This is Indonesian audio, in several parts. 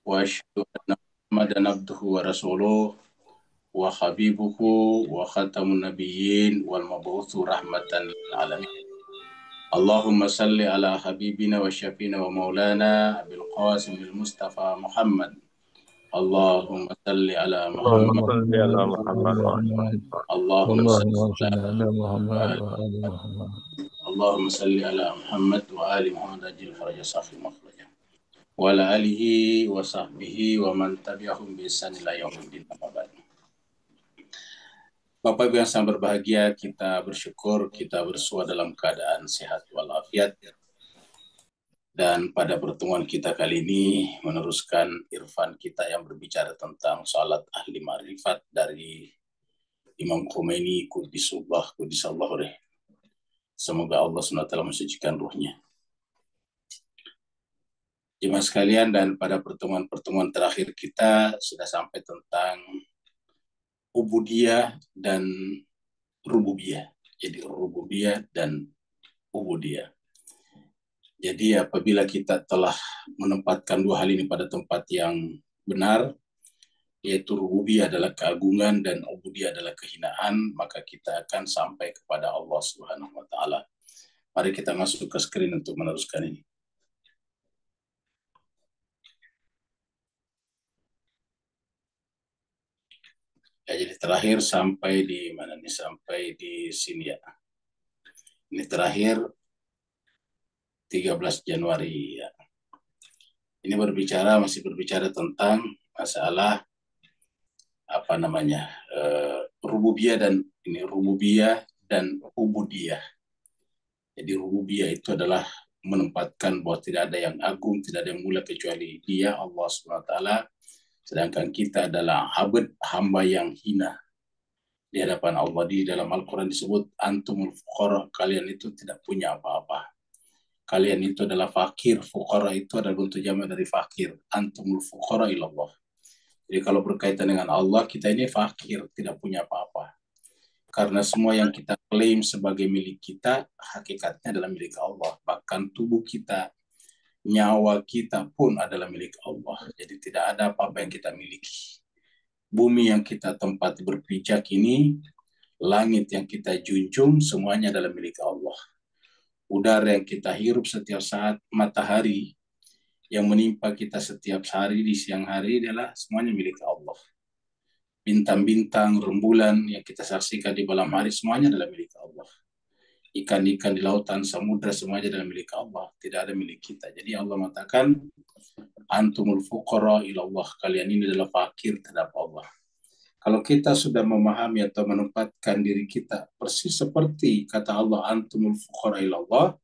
وأشهد أن محمدا عبده ورسوله وحبيبه وخاتم النبيين والمبعوث رحمة للعالمين. اللهم صل على حبيبنا وشفينا ومولانا أبي القاسم المصطفى محمد. اللهم صل على اللهم محمد. صل على محمد وعلى محمد. اللهم صل اللهم على صل على محمد محمد. وآل محمد. اللهم صل على محمد وآل محمد أجل فرج صافي مخرجا وعلى آله وصحبه ومن تبعهم بإحسان إلى يوم الدين. أما بعد. Bapak Ibu yang sangat berbahagia, kita bersyukur kita bersua dalam keadaan sehat walafiat. Dan pada pertemuan kita kali ini meneruskan irfan kita yang berbicara tentang salat ahli ma'rifat dari Imam Khomeini Quddisallah Ruh. Semoga Allah SWT mensucikan ruhnya. Jemaah sekalian, dan pada pertemuan-pertemuan terakhir kita sudah sampai tentang ubudiyah dan rububiyah. Jadi rububiyah dan ubudiyah. Jadi apabila kita telah menempatkan dua hal ini pada tempat yang benar, yaitu rububiyah adalah keagungan dan ubudiyah adalah kehinaan, maka kita akan sampai kepada Allah Subhanahu wa taala. Mari kita masuk ke screen untuk meneruskan ini. Ya, jadi terakhir sampai di mana nih? Sampai di sini ya. Ini terakhir 13 Januari ya. Ini masih berbicara tentang masalah apa namanya? Rububiyah dan ubudiyah. Jadi rububiyah itu adalah menempatkan bahwa tidak ada yang agung, tidak ada yang mulia kecuali Dia, Allah SWT. Sedangkan kita adalah hamba yang hina di hadapan Allah. Di dalam Al-Quran disebut antumul fuqara, kalian itu tidak punya apa-apa. Kalian itu adalah fakir. Fuqara itu adalah bentuk jamak dari fakir. Antumul fuqara ilallah. Jadi kalau berkaitan dengan Allah, kita ini fakir, tidak punya apa-apa. Karena semua yang kita klaim sebagai milik kita, hakikatnya adalah milik Allah. Bahkan tubuh kita, nyawa kita pun adalah milik Allah. Jadi tidak ada apa-apa yang kita miliki. Bumi yang kita tempat berpijak ini, langit yang kita junjung, semuanya adalah milik Allah. Udara yang kita hirup setiap saat, matahari yang menimpa kita setiap hari di siang hari adalah semuanya milik Allah. Bintang-bintang, rembulan yang kita saksikan di malam hari, semuanya adalah milik Allah. Ikan-ikan di lautan, samudra, semuanya adalah milik Allah. Tidak ada milik kita. Jadi Allah mengatakan, antumul fuqara ilallah. Kalian ini adalah fakir terhadap Allah. Kalau kita sudah memahami atau menempatkan diri kita persis seperti kata Allah, antumul fuqara ilallah,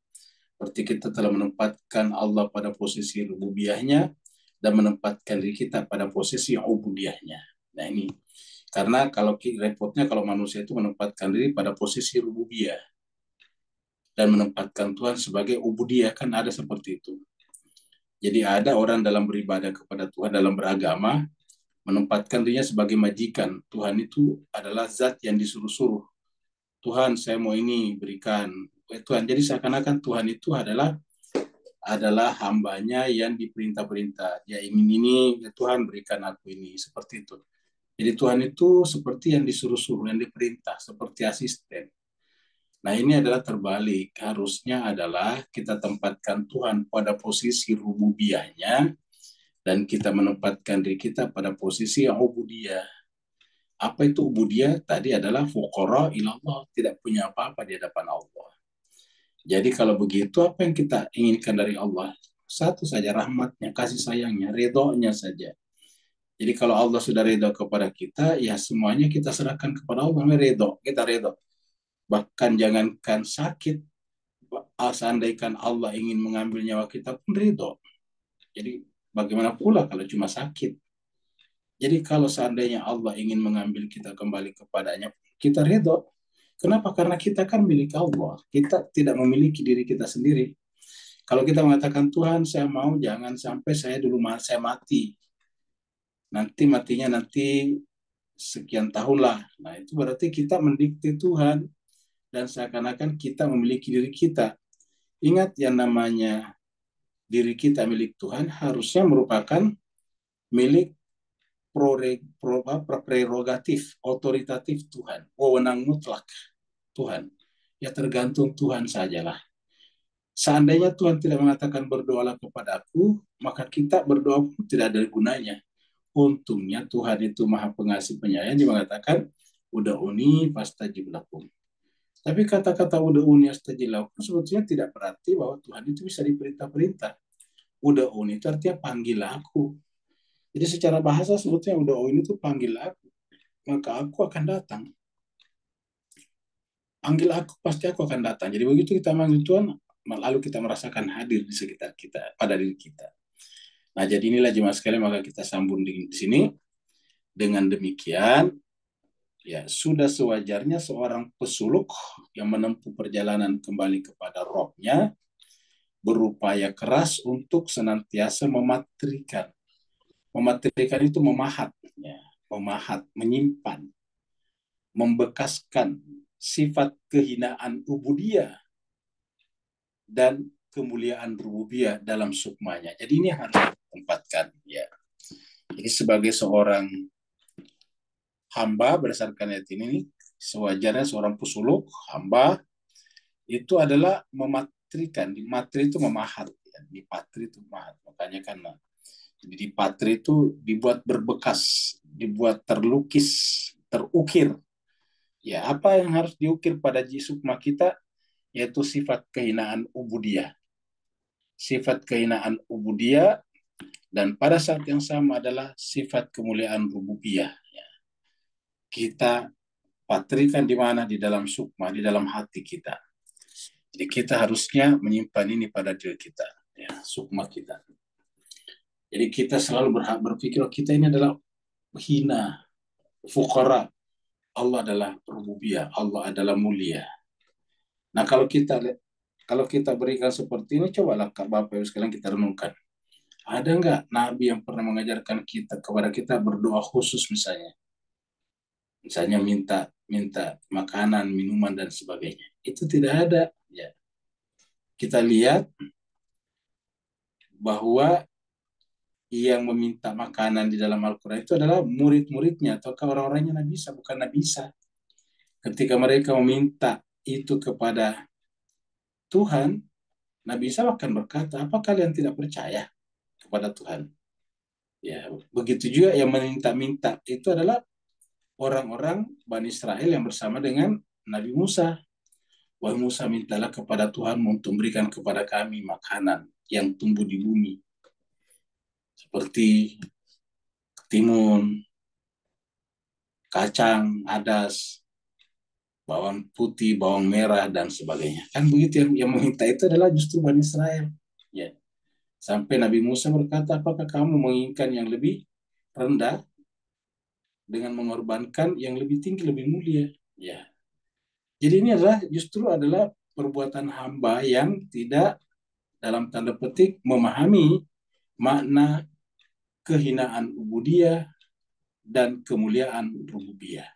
berarti kita telah menempatkan Allah pada posisi rububiyahnya dan menempatkan diri kita pada posisi ubudiyahnya. Nah ini, karena kalau repotnya kalau manusia itu menempatkan diri pada posisi rububiyah dan menempatkan Tuhan sebagai ubudiyah, kan ada seperti itu. Jadi ada orang dalam beribadah kepada Tuhan, dalam beragama, menempatkan dirinya sebagai majikan. Tuhan itu adalah zat yang disuruh-suruh. Tuhan, saya mau ini, berikan. Tuhan, jadi seakan-akan Tuhan itu adalah hambanya yang diperintah-perintah. Dia ingin ini, ya Tuhan berikan aku ini. Seperti itu. Jadi Tuhan itu seperti yang disuruh-suruh, yang diperintah, seperti asisten. Nah ini adalah terbalik. Harusnya adalah kita tempatkan Tuhan pada posisi rububiyahnya dan kita menempatkan diri kita pada posisi ubudiyah. Apa itu ubudiyah? Tadi adalah fuqara ilallah, tidak punya apa-apa di hadapan Allah. Jadi kalau begitu apa yang kita inginkan dari Allah? Satu saja, rahmatnya, kasih sayangnya, ridhonya saja. Jadi kalau Allah sudah ridho kepada kita, ya semuanya kita serahkan kepada Allah. Ridho, kita ridho. Bahkan jangankan sakit, seandainya Allah ingin mengambil nyawa kita pun ridho. Jadi bagaimana pula kalau cuma sakit? Jadi kalau seandainya Allah ingin mengambil kita kembali kepadanya, kita ridho. Kenapa? Karena kita kan milik Allah. Kita tidak memiliki diri kita sendiri. Kalau kita mengatakan, Tuhan saya mau jangan sampai saya mati. Nanti matinya nanti sekian tahun lah. Nah itu berarti kita mendikte Tuhan. Dan seakan-akan kita memiliki diri kita. Ingat yang namanya diri kita milik Tuhan harusnya merupakan milik prerogatif, otoritatif Tuhan, wewenang mutlak Tuhan. Ya tergantung Tuhan sajalah. Seandainya Tuhan tidak mengatakan berdoalah kepada aku, maka kita berdoa pun tidak ada gunanya. Untungnya Tuhan itu Maha Pengasih Penyayang, dia mengatakan ud'uni fastajib lakum. Tapi kata-kata ud'uni fastajib lakum sebetulnya tidak berarti bahwa Tuhan itu bisa diperintah-perintah. Ud'uni itu artinya panggil aku. Jadi secara bahasa sebetulnya ud'uni itu panggil aku, maka aku akan datang. Panggil aku, pasti aku akan datang. Jadi begitu kita manggil Tuhan, lalu kita merasakan hadir di sekitar kita, pada diri kita. Nah, jadi inilah jemaah sekalian, maka kita sambung di sini. Dengan demikian, ya sudah sewajarnya seorang pesuluk yang menempuh perjalanan kembali kepada rohnya berupaya keras untuk senantiasa mematrikan. Mematrikan itu memahat, ya, memahat, menyimpan, membekaskan sifat kehinaan ubudiyah dan kemuliaan rububiyah dalam sukmanya. Jadi ini harus ditempatkan, ya. Jadi sebagai seorang hamba berdasarkan ayat ini, sewajarnya seorang pesuluk hamba itu adalah mematrikan. Di matri itu memahat, ya. Di patri itu memahat. Makanya kan jadi di patri itu dibuat berbekas, dibuat terlukis, terukir. Ya, apa yang harus diukir pada sukma kita yaitu sifat kehinaan ubudiyah. Sifat kehinaan ubudiyah dan pada saat yang sama adalah sifat kemuliaan rububiyah. Ya. Kita patrikan di mana? Di dalam sukma, di dalam hati kita. Jadi kita harusnya menyimpan ini pada diri kita, ya, sukma kita. Jadi kita selalu berpikir kita ini adalah hina, fuqara. Allah adalah rububiyah, Allah adalah mulia. Nah, kalau kita berikan seperti ini, cobalah Bapak Ibu sekalian kita renungkan. Ada nggak Nabi yang pernah mengajarkan kita kepada kita berdoa khusus misalnya? Misalnya minta makanan, minuman dan sebagainya. Itu tidak ada. Ya. Kita lihat bahwa yang meminta makanan di dalam Al-Quran itu adalah murid-muridnya atau orang-orangnya Nabi Isa, bukan Nabi Isa. Ketika mereka meminta itu kepada Tuhan, Nabi Isa akan berkata, apa kalian tidak percaya kepada Tuhan? Ya, begitu juga yang meminta-minta itu adalah orang-orang Bani Israel yang bersama dengan Nabi Musa. Wahai Musa, mintalah kepada Tuhan untuk memberikan kepada kami makanan yang tumbuh di bumi. Seperti timun, kacang, adas, bawang putih, bawang merah, dan sebagainya. Kan begitu yang meminta itu adalah justru Bani Israel. Ya. Sampai Nabi Musa berkata, apakah kamu menginginkan yang lebih rendah dengan mengorbankan yang lebih tinggi, lebih mulia? Ya. Jadi ini justru adalah perbuatan hamba yang tidak dalam tanda petik memahami makna kehinaan ubudiyah dan kemuliaan rububiyah.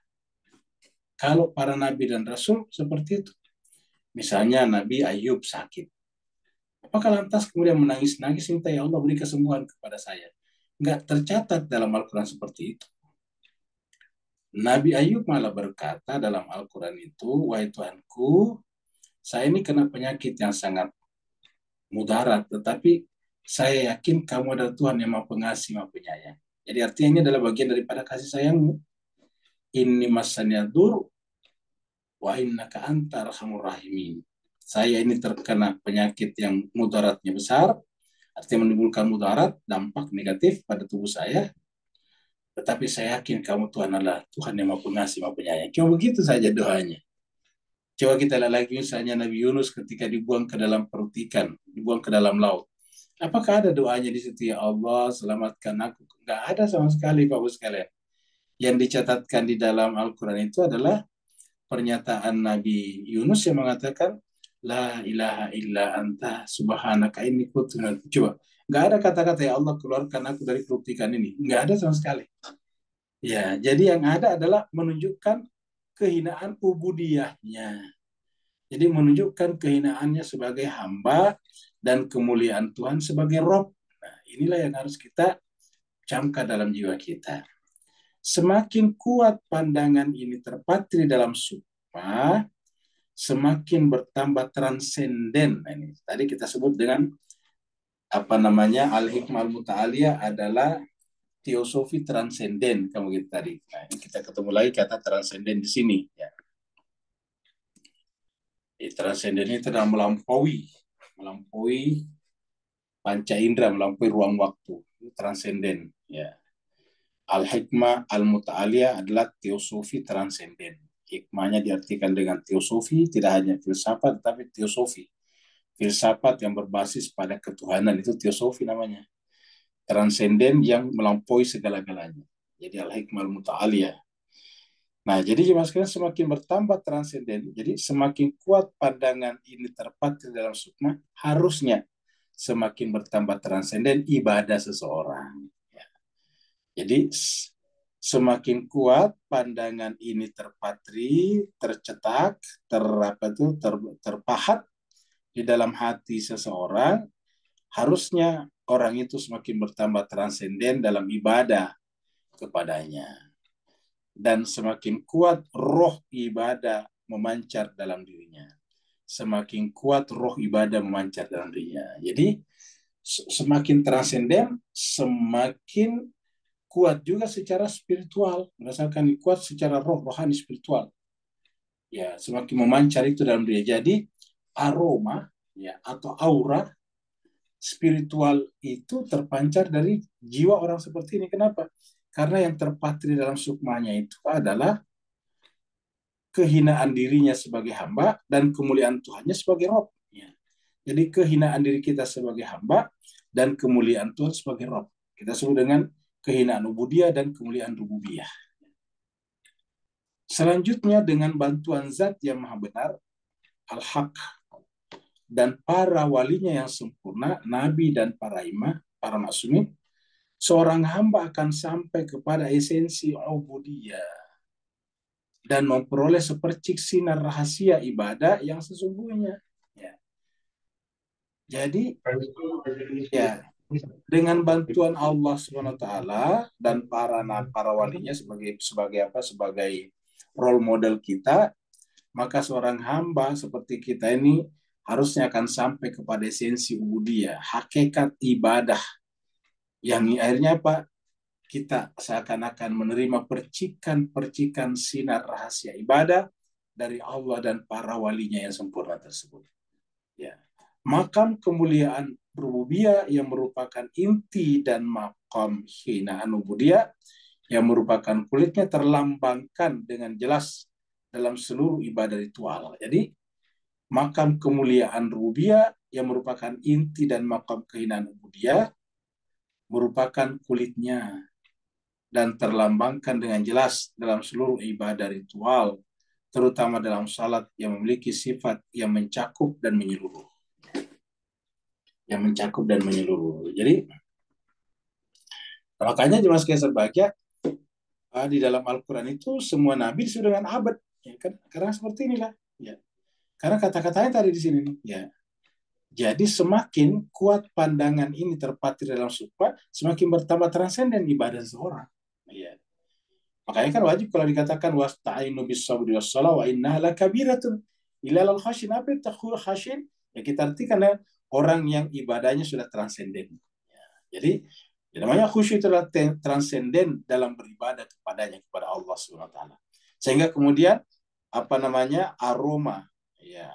Kalau para nabi dan rasul seperti itu. Misalnya Nabi Ayub sakit. Apakah lantas kemudian menangis-nangis minta ya Allah beri kesembuhan kepada saya? Enggak tercatat dalam Al-Quran seperti itu. Nabi Ayub malah berkata dalam Al-Quran itu, wahai Tuhanku, saya ini kena penyakit yang sangat mudarat, tetapi saya yakin kamu adalah Tuhan yang maha pengasih, maha penyayang. Jadi artinya ini adalah bagian daripada kasih sayangmu. Inni masaniyadur wa innaka anta arhamur rahimin. Saya ini terkena penyakit yang mudaratnya besar, artinya menimbulkan mudarat, dampak negatif pada tubuh saya, tetapi saya yakin kamu Tuhan adalah Tuhan yang maha pengasih, maha penyayang. Cuma begitu saja doanya. Coba kita lihat lagi misalnya Nabi Yunus ketika dibuang ke dalam perut ikan, dibuang ke dalam laut. Apakah ada doanya di situ, ya Allah selamatkan aku? Enggak ada sama sekali Bapak sekalian. Yang dicatatkan di dalam Al-Quran itu adalah pernyataan Nabi Yunus yang mengatakan La ilaha illa anta subhanaka inni kuntu minadh. Coba, enggak ada kata-kata ya Allah keluarkan aku dari perut ikan ini. Enggak ada sama sekali. Ya, jadi yang ada adalah menunjukkan kehinaan ubudiyahnya. Jadi menunjukkan kehinaannya sebagai hamba dan kemuliaan Tuhan sebagai Rob. Nah, inilah yang harus kita camkan dalam jiwa kita. Semakin kuat pandangan ini terpatri dalam sukma, semakin bertambah transenden. Nah, ini tadi kita sebut dengan al-hikmah al-muta'aliyah adalah teosofi transenden kamu gitu tadi. Nah, ini kita ketemu lagi kata transenden di sini ya. Transenden itu adalah melampaui panca indera, melampaui ruang waktu. Itu transenden ya. Al-hikmah al-muta'aliyah adalah teosofi transenden. Hikmahnya diartikan dengan teosofi, tidak hanya filsafat, tapi teosofi. Filsafat yang berbasis pada ketuhanan, itu teosofi namanya. Transenden yang melampaui segala-galanya. Jadi al-hikmah al-muta'aliyah. Nah, jadi jemaah sekalian semakin bertambah transenden, jadi semakin kuat pandangan ini terpatri dalam sukma, harusnya semakin bertambah transenden ibadah seseorang. Ya. Jadi semakin kuat pandangan ini terpatri, tercetak, terpahat di dalam hati seseorang, harusnya orang itu semakin bertambah transenden dalam ibadah kepadanya. Dan semakin kuat roh ibadah memancar dalam dirinya. Semakin kuat roh ibadah memancar dalam dirinya. Jadi semakin transenden, semakin kuat juga secara spiritual, merasakan kuat secara rohani spiritual. Ya, semakin memancar itu dalam diri. Jadi aroma ya atau aura spiritual itu terpancar dari jiwa orang seperti ini. Kenapa? Karena yang terpatri dalam sukmanya itu adalah kehinaan dirinya sebagai hamba dan kemuliaan Tuhannya sebagai Rob. Ya. Jadi kehinaan diri kita sebagai hamba dan kemuliaan Tuhan sebagai Rob. Kita sebut dengan kehinaan ubudiyah dan kemuliaan rububiyah. Selanjutnya dengan bantuan zat yang maha benar, al-haq, dan para walinya yang sempurna, nabi dan para imam, para maksumin, seorang hamba akan sampai kepada esensi ubudiyah dan memperoleh sepercik sinar rahasia ibadah yang sesungguhnya. Ya. Jadi, ya, dengan bantuan Allah SWT dan para walinya sebagai role model kita, maka seorang hamba seperti kita ini harusnya akan sampai kepada esensi ubudiyah, hakikat ibadah yang akhirnya apa? Kita seakan-akan menerima percikan-percikan sinar rahasia ibadah dari Allah dan para walinya yang sempurna tersebut. Ya. Makam kemuliaan rububiyah yang merupakan inti dan makam hinaan ubudiyah yang merupakan kulitnya terlambangkan dengan jelas dalam seluruh ibadah ritual. Jadi makam kemuliaan rububiyah yang merupakan inti dan makam kehinaan ubudiyah merupakan kulitnya dan terlambangkan dengan jelas dalam seluruh ibadah ritual, terutama dalam salat yang memiliki sifat yang mencakup dan menyeluruh. Jadi, makanya jemaah sekalian berbahagia, di dalam Al-Quran itu semua nabi disebut dengan abad. Ya, kan? Karena seperti inilah. Ya. Karena kata-katanya tadi di sini. Ya. Jadi semakin kuat pandangan ini terpatri dalam sukma, semakin bertambah transenden ibadah seseorang. Ya. Makanya kan wajib kalau dikatakan wasta'inu bis-sabri was-shalah wa innaha lakabiratun illal khashin. Apa itu khashin? Ya kita artikan ya, orang yang ibadahnya sudah transenden. Ya. Jadi namanya khusyuk itu adalah transenden dalam beribadah kepada Allah Subhanahu wa taala. Sehingga kemudian aroma ya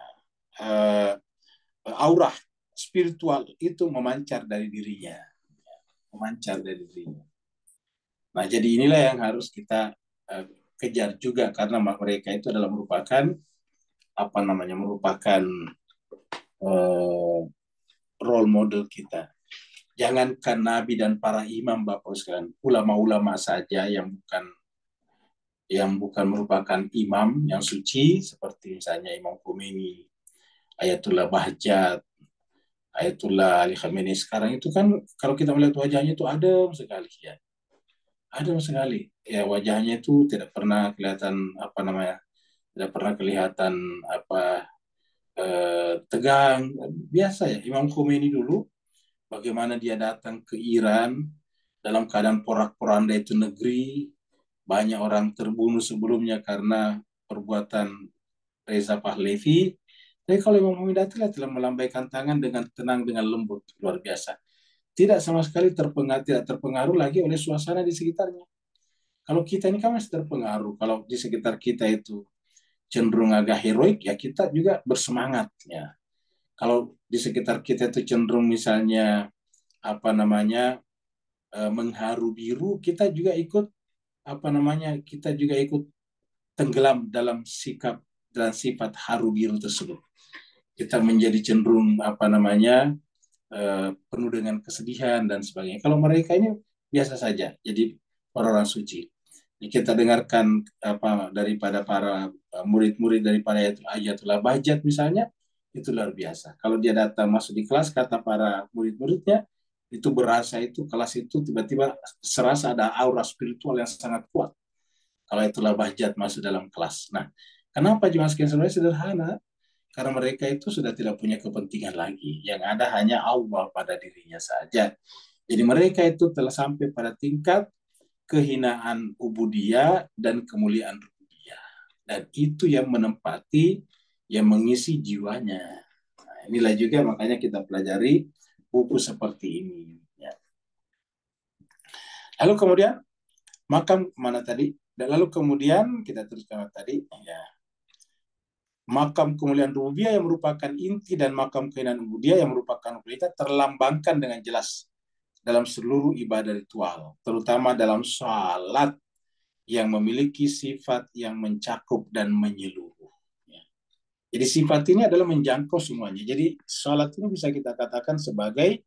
aura spiritual itu memancar dari dirinya. Nah, jadi inilah yang harus kita kejar juga karena mereka itu adalah merupakan role model kita. Jangankan nabi dan para imam Bapak sekalian, ulama-ulama saja yang bukan merupakan imam yang suci seperti misalnya Imam Khomeini, Ayatullah Bahjat, Ayatullah Ali Khamenei sekarang itu kan kalau kita melihat wajahnya itu adem sekali ya. Adem sekali. Ya wajahnya itu tidak pernah kelihatan tidak pernah kelihatan tegang, biasa ya. Imam Khomeini dulu bagaimana dia datang ke Iran dalam keadaan porak-poranda itu negeri, banyak orang terbunuh sebelumnya karena perbuatan Reza Pahlavi. Tapi kalau Imam Hamidatullah telah melambaikan tangan dengan tenang, dengan lembut, luar biasa. Tidak sama sekali tidak terpengaruh lagi oleh suasana di sekitarnya. Kalau kita ini kan masih terpengaruh. Kalau di sekitar kita itu cenderung agak heroik, ya kita juga bersemangat. Ya. Kalau di sekitar kita itu cenderung misalnya apa namanya mengharu biru, kita juga ikut apa namanya kita juga ikut tenggelam dalam sikap dan sifat haru biru tersebut. Kita menjadi cenderung apa namanya penuh dengan kesedihan dan sebagainya. Kalau mereka ini biasa saja, jadi orang-orang suci. Kita dengarkan apa daripada para murid-murid daripada Ayatullah Bahjat misalnya, itu luar biasa. Kalau dia datang masuk di kelas, kata para murid-muridnya, itu berasa itu kelas itu tiba-tiba serasa ada aura spiritual yang sangat kuat. Kalau itulah Bahjat masuk dalam kelas. Nah, kenapa jemaah sekalian sebenarnya sederhana? Karena mereka itu sudah tidak punya kepentingan lagi. Yang ada hanya Allah pada dirinya saja. Jadi mereka itu telah sampai pada tingkat kehinaan ubudiyah dan kemuliaan rububiyah. Dan itu yang menempati, yang mengisi jiwanya. Nah, inilah juga makanya kita pelajari buku seperti ini. Ya. Lalu kemudian, makam mana tadi? Dan lalu kemudian kita teruskan tadi, ya. Makam kemuliaan rububiyah yang merupakan inti dan makam kehinaan ubudiyah yang merupakan kualitas terlambangkan dengan jelas dalam seluruh ibadah ritual, terutama dalam salat yang memiliki sifat yang mencakup dan menyeluruh. Jadi sifat ini adalah menjangkau semuanya. Jadi salat ini bisa kita katakan sebagai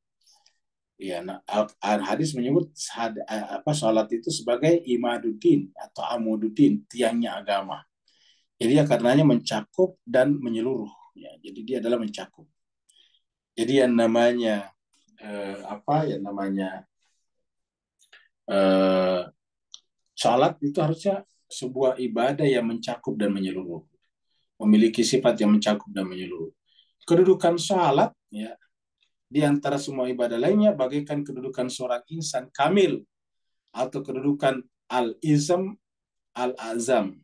ya hadis menyebut salat itu sebagai imaduddin atau amududdin, tiangnya agama. Jadi ya karenanya mencakup dan menyeluruh. Ya, jadi dia adalah mencakup. Jadi yang namanya salat itu harusnya sebuah ibadah yang mencakup dan menyeluruh, memiliki sifat yang mencakup dan menyeluruh. Kedudukan salat ya di antara semua ibadah lainnya bagaikan kedudukan seorang insan kamil atau kedudukan al-izam al-azam,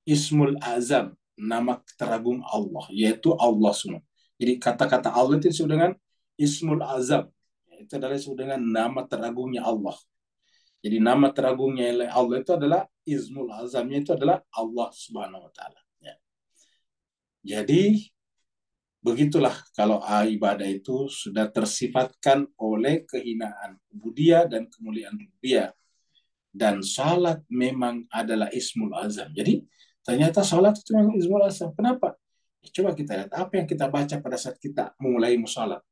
ismul azam, nama teragung Allah, yaitu Allah semua. Jadi kata-kata Allah itu disebut dengan ismul azam. Itu adalah disebut dengan nama teragungnya Allah. Jadi nama teragungnya Allah itu adalah ismul azamnya itu adalah Allah Subhanahu wa taala. Ya. Jadi begitulah kalau ibadah itu sudah tersifatkan oleh kehinaan ubudiyah dan kemuliaan rububiyah. Dan salat memang adalah ismul azam. Jadi ternyata salat itu memang ismul azam. Kenapa? Ya, coba kita lihat apa yang kita baca pada saat kita memulai musalat.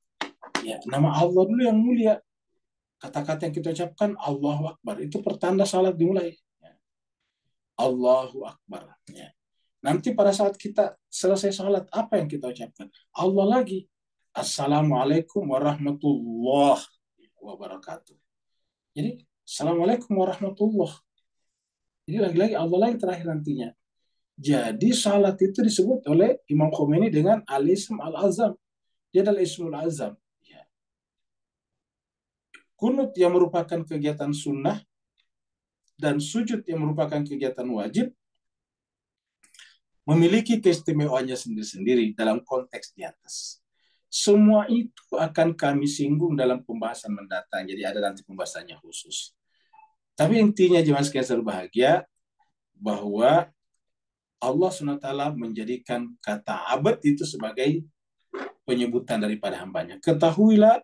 Ya, nama Allah dulu yang mulia. Kata-kata yang kita ucapkan Allahu Akbar. Itu pertanda salat dimulai. Ya. Allahu Akbar. Ya. Nanti pada saat kita selesai salat, apa yang kita ucapkan? Allah lagi. Assalamualaikum warahmatullahi wabarakatuh. Jadi, Assalamualaikum warahmatullahi. Jadi lagi-lagi Allah lagi terakhir nantinya. Jadi salat itu disebut oleh Imam Khomeini dengan al-ism al-azam. Dia adalah ismul azam. Ya. Kunut yang merupakan kegiatan sunnah dan sujud yang merupakan kegiatan wajib memiliki keistimewaannya sendiri-sendiri dalam konteks di atas. Semua itu akan kami singgung dalam pembahasan mendatang. Jadi ada nanti pembahasannya khusus. Tapi intinya jemaah sekalian berbahagia bahwa Allah SWT menjadikan kata abad itu sebagai penyebutan daripada hambanya. Ketahuilah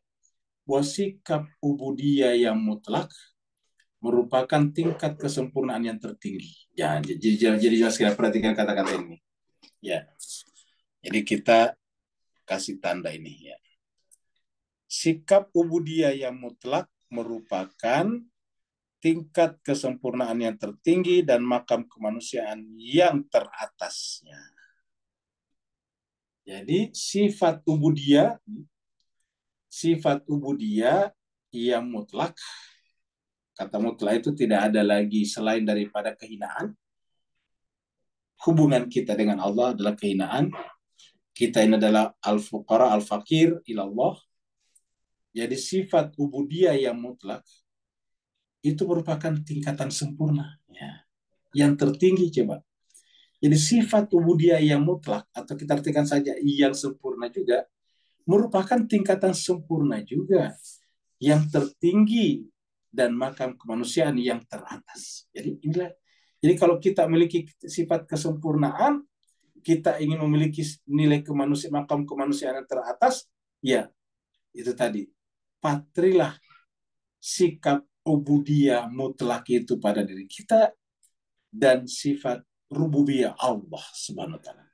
bahwa sikap ubudiyah yang mutlak merupakan tingkat kesempurnaan yang tertinggi. Ya, jadi jelas kita perhatikan kata-kata ini. Ya, jadi kita kasih tanda ini. Ya. Sikap ubudiyah yang mutlak merupakan tingkat kesempurnaan yang tertinggi dan makam kemanusiaan yang teratasnya. Jadi sifat ubudiyah yang mutlak, kata mutlak itu tidak ada lagi selain daripada kehinaan. Hubungan kita dengan Allah adalah kehinaan. Kita ini adalah al-fuqara, al-fakir ilallah. Jadi sifat ubudiyah yang mutlak itu merupakan tingkatan sempurna. Ya. Yang tertinggi coba. Jadi sifat ubudiyah yang mutlak, atau kita artikan saja yang sempurna juga, merupakan tingkatan sempurna juga. Yang tertinggi dan makam kemanusiaan yang teratas. Jadi inilah. Jadi kalau kita memiliki sifat kesempurnaan, kita ingin memiliki nilai kemanusiaan, makam kemanusiaan yang teratas, ya itu tadi. Patrilah sikap ubudiyah mutlak itu pada diri kita dan sifat rububiyah Allah Subhanahu wa taala.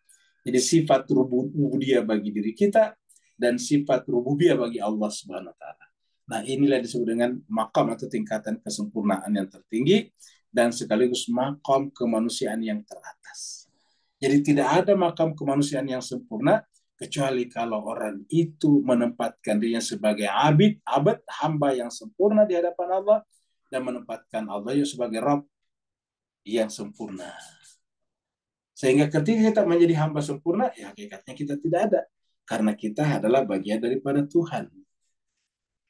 Jadi sifat rububiyah bagi diri kita dan sifat rububiyah bagi Allah Subhanahu wa taala. Nah, inilah disebut dengan makam atau tingkatan kesempurnaan yang tertinggi dan sekaligus makam kemanusiaan yang teratas. Jadi tidak ada makam kemanusiaan yang sempurna kecuali kalau orang itu menempatkan dirinya sebagai abid, hamba yang sempurna di hadapan Allah dan menempatkan Allah sebagai Rabb yang sempurna. Sehingga ketika kita menjadi hamba sempurna, ya hakikatnya kita tidak ada. Karena kita adalah bagian daripada Tuhan.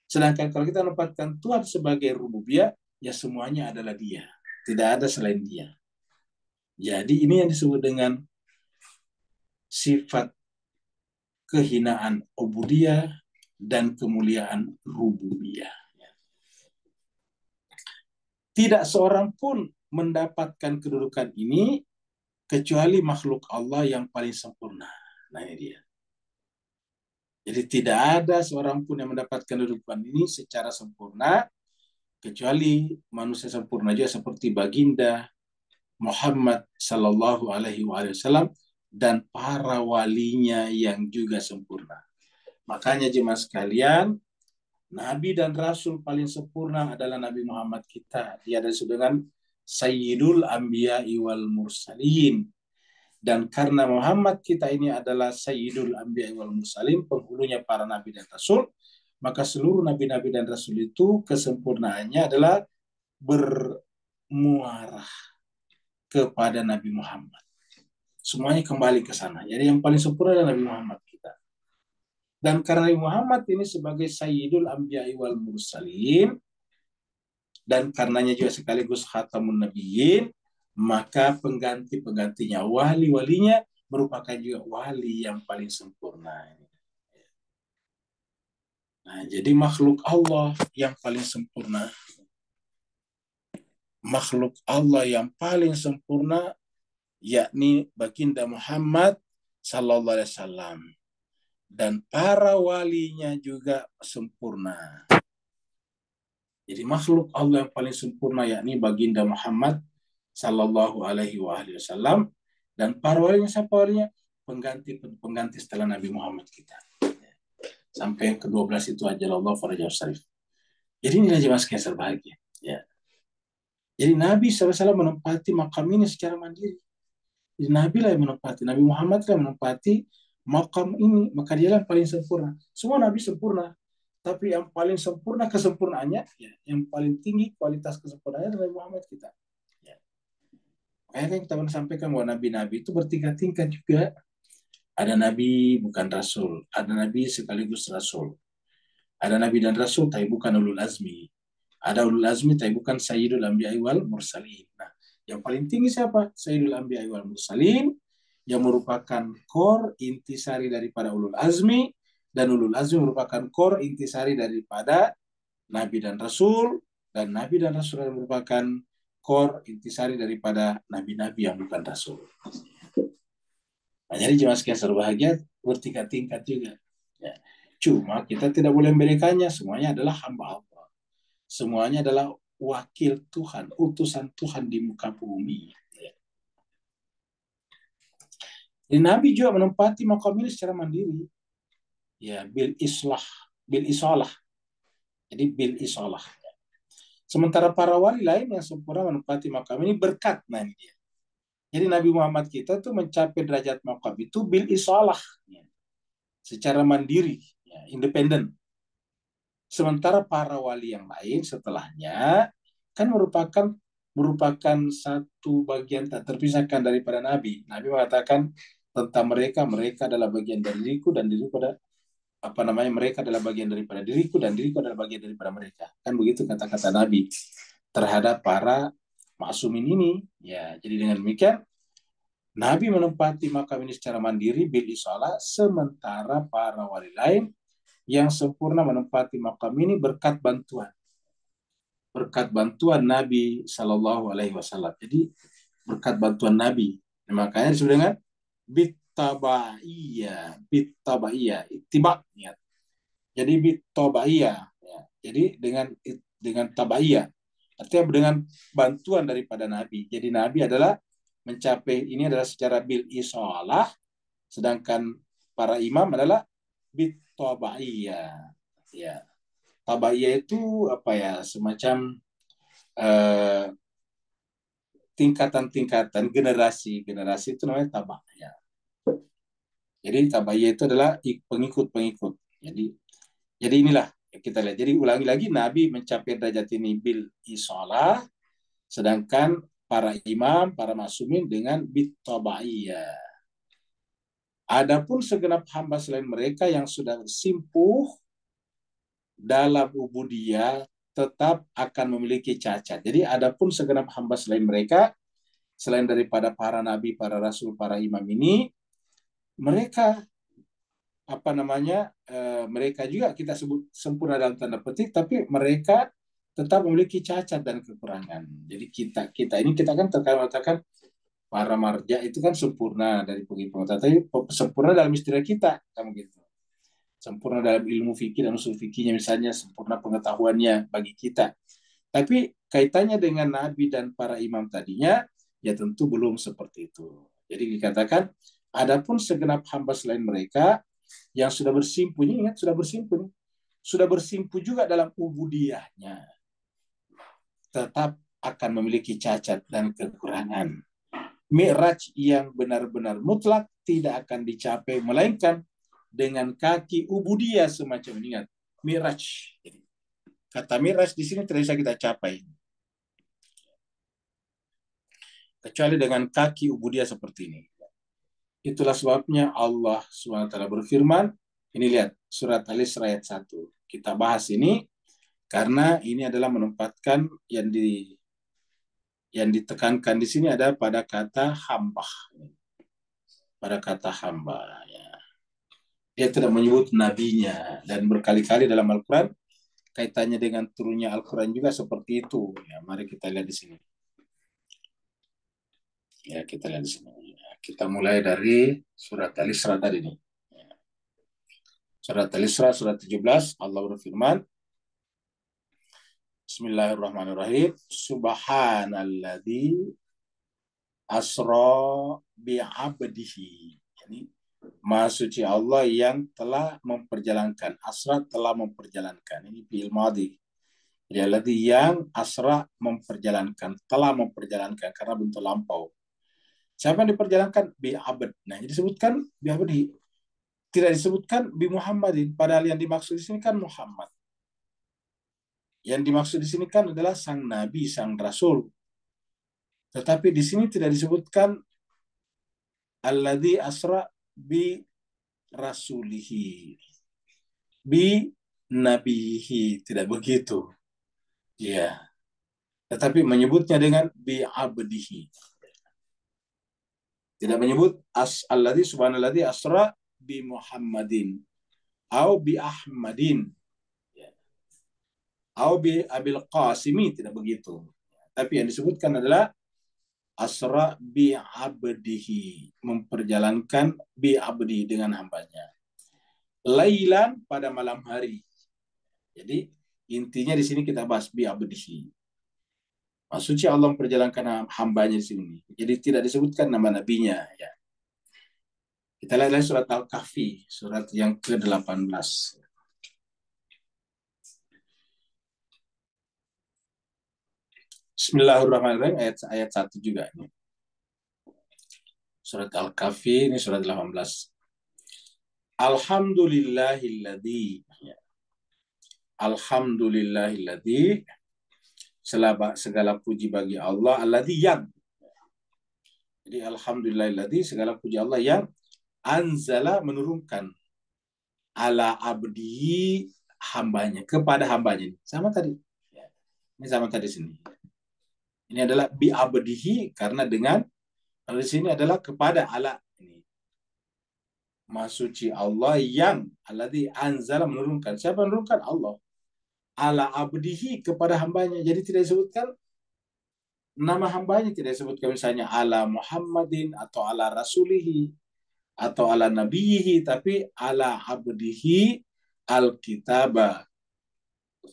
Sedangkan kalau kita menempatkan Tuhan sebagai rububiyah, ya semuanya adalah Dia. Tidak ada selain Dia. Jadi ini yang disebut dengan sifat kehinaan ubudiyah dan kemuliaan rububiyah. Tidak seorang pun mendapatkan kedudukan ini kecuali makhluk Allah yang paling sempurna. Nah ini dia. Jadi tidak ada seorang pun yang mendapatkan kedudukan ini secara sempurna kecuali manusia sempurna juga seperti baginda Muhammad Sallallahu Alaihi Wasallam dan para walinya yang juga sempurna. Makanya jemaah sekalian, Nabi dan Rasul paling sempurna adalah Nabi Muhammad kita. Dia disebut dengan Sayyidul Anbiya'i wal Mursalin. Dan karena Muhammad kita ini adalah Sayyidul Anbiya'i wal Mursalin, penghulunya para Nabi dan Rasul, maka seluruh Nabi-Nabi dan Rasul itu kesempurnaannya adalah bermuarah kepada Nabi Muhammad. Semuanya kembali ke sana. Jadi yang paling sempurna adalah Nabi Muhammad kita. Dan karena Nabi Muhammad ini sebagai Sayyidul Anbiya'i wal Mursalin, dan karenanya juga sekaligus Khatamun Nabiyyin, maka pengganti-penggantinya, wali-walinya merupakan juga wali yang paling sempurna. Nah, jadi makhluk Allah yang paling sempurna, makhluk Allah yang paling sempurna, yakni baginda Muhammad Sallallahu Alaihi Wasallam. Dan para walinya juga sempurna. Jadi makhluk Allah yang paling sempurna yakni baginda Muhammad Sallallahu Alaihi Wasallam dan para walinya siapa walinya? Pengganti setelah Nabi Muhammad kita. Sampai yang ke-12 itu ajalallah farajah syarif. Jadi inilah jemaah sekalian berbahagia. Ya. Jadi Nabi SAW menempati makam ini secara mandiri. Jadi Nabi lah yang menempati, Nabi Muhammad lah yang menempati makam ini, maka dia lah yang paling sempurna. Semua Nabi sempurna, tapi yang paling sempurna kesempurnaannya, ya, yang paling tinggi kualitas kesempurnaannya adalah Muhammad kita. Ya. Makanya kita sampaikan bahwa Nabi-Nabi itu bertingkat-tingkat juga. Ada Nabi bukan Rasul, ada Nabi sekaligus Rasul. Ada Nabi dan Rasul, tapi bukan ulul azmi. Ada ulul azmi, tapi bukan Sayyidul Anbiya'i wal Mursalin. Nah, yang paling tinggi siapa? Sayyidul Anbiya'i wal Mursalin, yang merupakan core intisari daripada ulul azmi, dan ulul azmi merupakan core intisari daripada Nabi dan Rasul, dan Nabi dan Rasul merupakan core intisari daripada Nabi-Nabi yang bukan Rasul. Nah, jadi jemaah sekalian berbahagia bertingkat-tingkat juga. Ya. Cuma kita tidak boleh memberikannya, semuanya adalah hamba Allah. Semuanya adalah wakil Tuhan, utusan Tuhan di muka bumi. Ya. Jadi Nabi juga menempati makam ini secara mandiri. Ya, bil isalah. Jadi bil isalah. Sementara para wali lain yang sempurna menempati makam ini berkat. Nah ini dia. Jadi Nabi Muhammad kita tuh mencapai derajat makam itu bil isalah. Ya. Secara mandiri, ya, independen. Sementara para wali yang lain setelahnya kan merupakan satu bagian tak terpisahkan daripada Nabi. Nabi mengatakan tentang mereka adalah bagian dari diriku dan diriku adalah mereka adalah bagian daripada diriku dan diriku adalah bagian daripada mereka. Kan begitu kata-kata Nabi. terhadap para maksumin ini. Ya, jadi dengan demikian Nabi menempati makam ini secara mandiri bil isola, sementara para wali lain yang sempurna menempati makam ini berkat bantuan Nabi Shallallahu Alaihi Wasallam. Jadi berkat bantuan Nabi. Nah, makanya disebut dengan bitabaiyah, ittiba. Ya. Jadi bitabaiyah. Ya. Jadi dengan tabaiyah. Artinya dengan bantuan daripada Nabi. Jadi Nabi adalah mencapai ini adalah secara bil isolah, sedangkan para imam adalah bitabaiyah. Ya. Tabaiyah itu apa ya, semacam eh, tingkatan-tingkatan generasi itu namanya tabaiyah. Jadi tabaiyah itu adalah pengikut-pengikut. Jadi inilah kita lihat. Jadi ulangi lagi, Nabi mencapai derajat ini bil isolah, sedangkan para imam, para maksumin dengan bit tabaiyah. Adapun segenap hamba selain mereka yang sudah bersimpuh dalam ubudiyah tetap akan memiliki cacat. Jadi adapun segenap hamba selain mereka, selain daripada para nabi, para rasul, para imam ini, mereka apa namanya, mereka juga kita sebut sempurna dalam tanda petik, tapi mereka tetap memiliki cacat dan kekurangan. Jadi kita ini kita kan terkadang mengatakan para marja itu kan sempurna dari pengetahuan, tapi sempurna dalam istilah kita kan gitu. Sempurna dalam ilmu fikih dan usul fikihnya misalnya, sempurna pengetahuannya bagi kita. Tapi kaitannya dengan nabi dan para imam tadinya ya tentu belum seperti itu. Jadi dikatakan adapun segenap hamba selain mereka yang sudah bersimpu, ingat sudah bersimpu juga dalam ubudiyahnya, tetap akan memiliki cacat dan kekurangan. Mi'raj yang benar-benar mutlak tidak akan dicapai melainkan dengan kaki ubudiyah semacam ini. Ingat, Mi'raj. Kata Mi'raj di sini tidak bisa kita capai kecuali dengan kaki ubudiyah seperti ini. Itulah sebabnya Allah SWT berfirman, ini lihat surat Al-Isra ayat 1. Kita bahas ini karena ini adalah menempatkan yang ditekankan di sini ada pada kata hamba. Pada kata hamba ya. Dia tidak menyebut nabinya, dan berkali-kali dalam Al-Qur'an kaitannya dengan turunnya Al-Qur'an juga seperti itu. Ya, mari kita lihat di sini. Ya, kita lihat di sini. Ya, kita mulai dari surat Al-Isra tadi nih. Surat Al-Isra surat 17, Allah berfirman, Bismillahirrahmanirrahim. Subhanalladzi asra bi'abdihi. Yani, Maha suci Allah yang telah memperjalankan. Asra telah memperjalankan. Ini fi'il madhi. Jadi alladzi yang asra memperjalankan, telah memperjalankan karena bentuk lampau. Siapa yang diperjalankan? Bi'abd. Nah, ini disebutkan bi'abdihi. Tidak disebutkan bi Muhammadin. Padahal yang dimaksud di sini kan Muhammad. Yang dimaksud di sini kan adalah sang nabi, sang rasul. Tetapi di sini tidak disebutkan alladzi asra bi rasulihi, bi nabihi, tidak begitu. Ya, tetapi menyebutnya dengan bi abdihi. Tidak menyebut alladzi subhanalladzi asra bi Muhammadin au bi Ahmadin. Ya. Au bi Abil Qasimi, tidak begitu. Tapi yang disebutkan adalah asra bi abdihi, memperjalankan bi abdi dengan hambanya. Lailan, pada malam hari. Jadi intinya di sini kita bahas bi abdihi. Maksudnya Allah memperjalankan hambanya di sini. Jadi tidak disebutkan nama nabinya ya. Kita lihat lagi surat Al-Kahfi, surat yang ke-18. Bismillahirrahmanirrahim, ayat 1 juga ini. Surat Al-Kahfi ini surat 18. Alhamdulillahilladzi. Alhamdulillahilladzi, segala puji bagi Allah, alladzi yang. Jadi alhamdulillahilladzi, segala puji Allah yang anzala, menurunkan, ala abdi, hambanya, kepada hambanya. Sama tadi. Ini sama tadi sini. Ini adalah bi abdihi karena dengan, kalau di sini adalah kepada ala. Ini Maha suci Allah yang alladzi anzala menurunkan. Siapa menurunkan? Allah. Ala abdihi kepada hambanya. Jadi tidak disebutkan nama hambanya, tidak disebutkan misalnya ala Muhammadin atau ala rasulihi atau ala nabiyihi, tapi ala abdihi alkitaba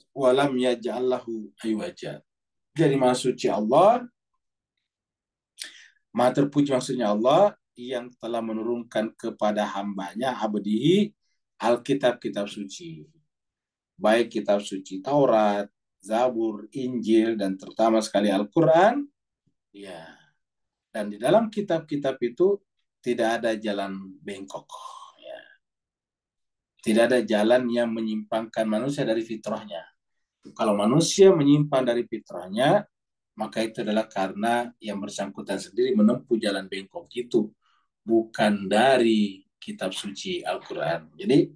walam yaj'allahu aywaja. Jadi maha suci Allah, maha terpuji maksudnya Allah yang telah menurunkan kepada hambanya abdihi alkitab, kitab suci, baik kitab suci Taurat, Zabur, Injil, dan terutama sekali Al-Quran. Ya, dan di dalam kitab-kitab itu tidak ada jalan bengkok. Ya. Tidak ada jalan yang menyimpangkan manusia dari fitrahnya. Kalau manusia menyimpang dari fitrahnya, maka itu adalah karena yang bersangkutan sendiri menempuh jalan bengkok itu, bukan dari kitab suci Al-Quran. Jadi,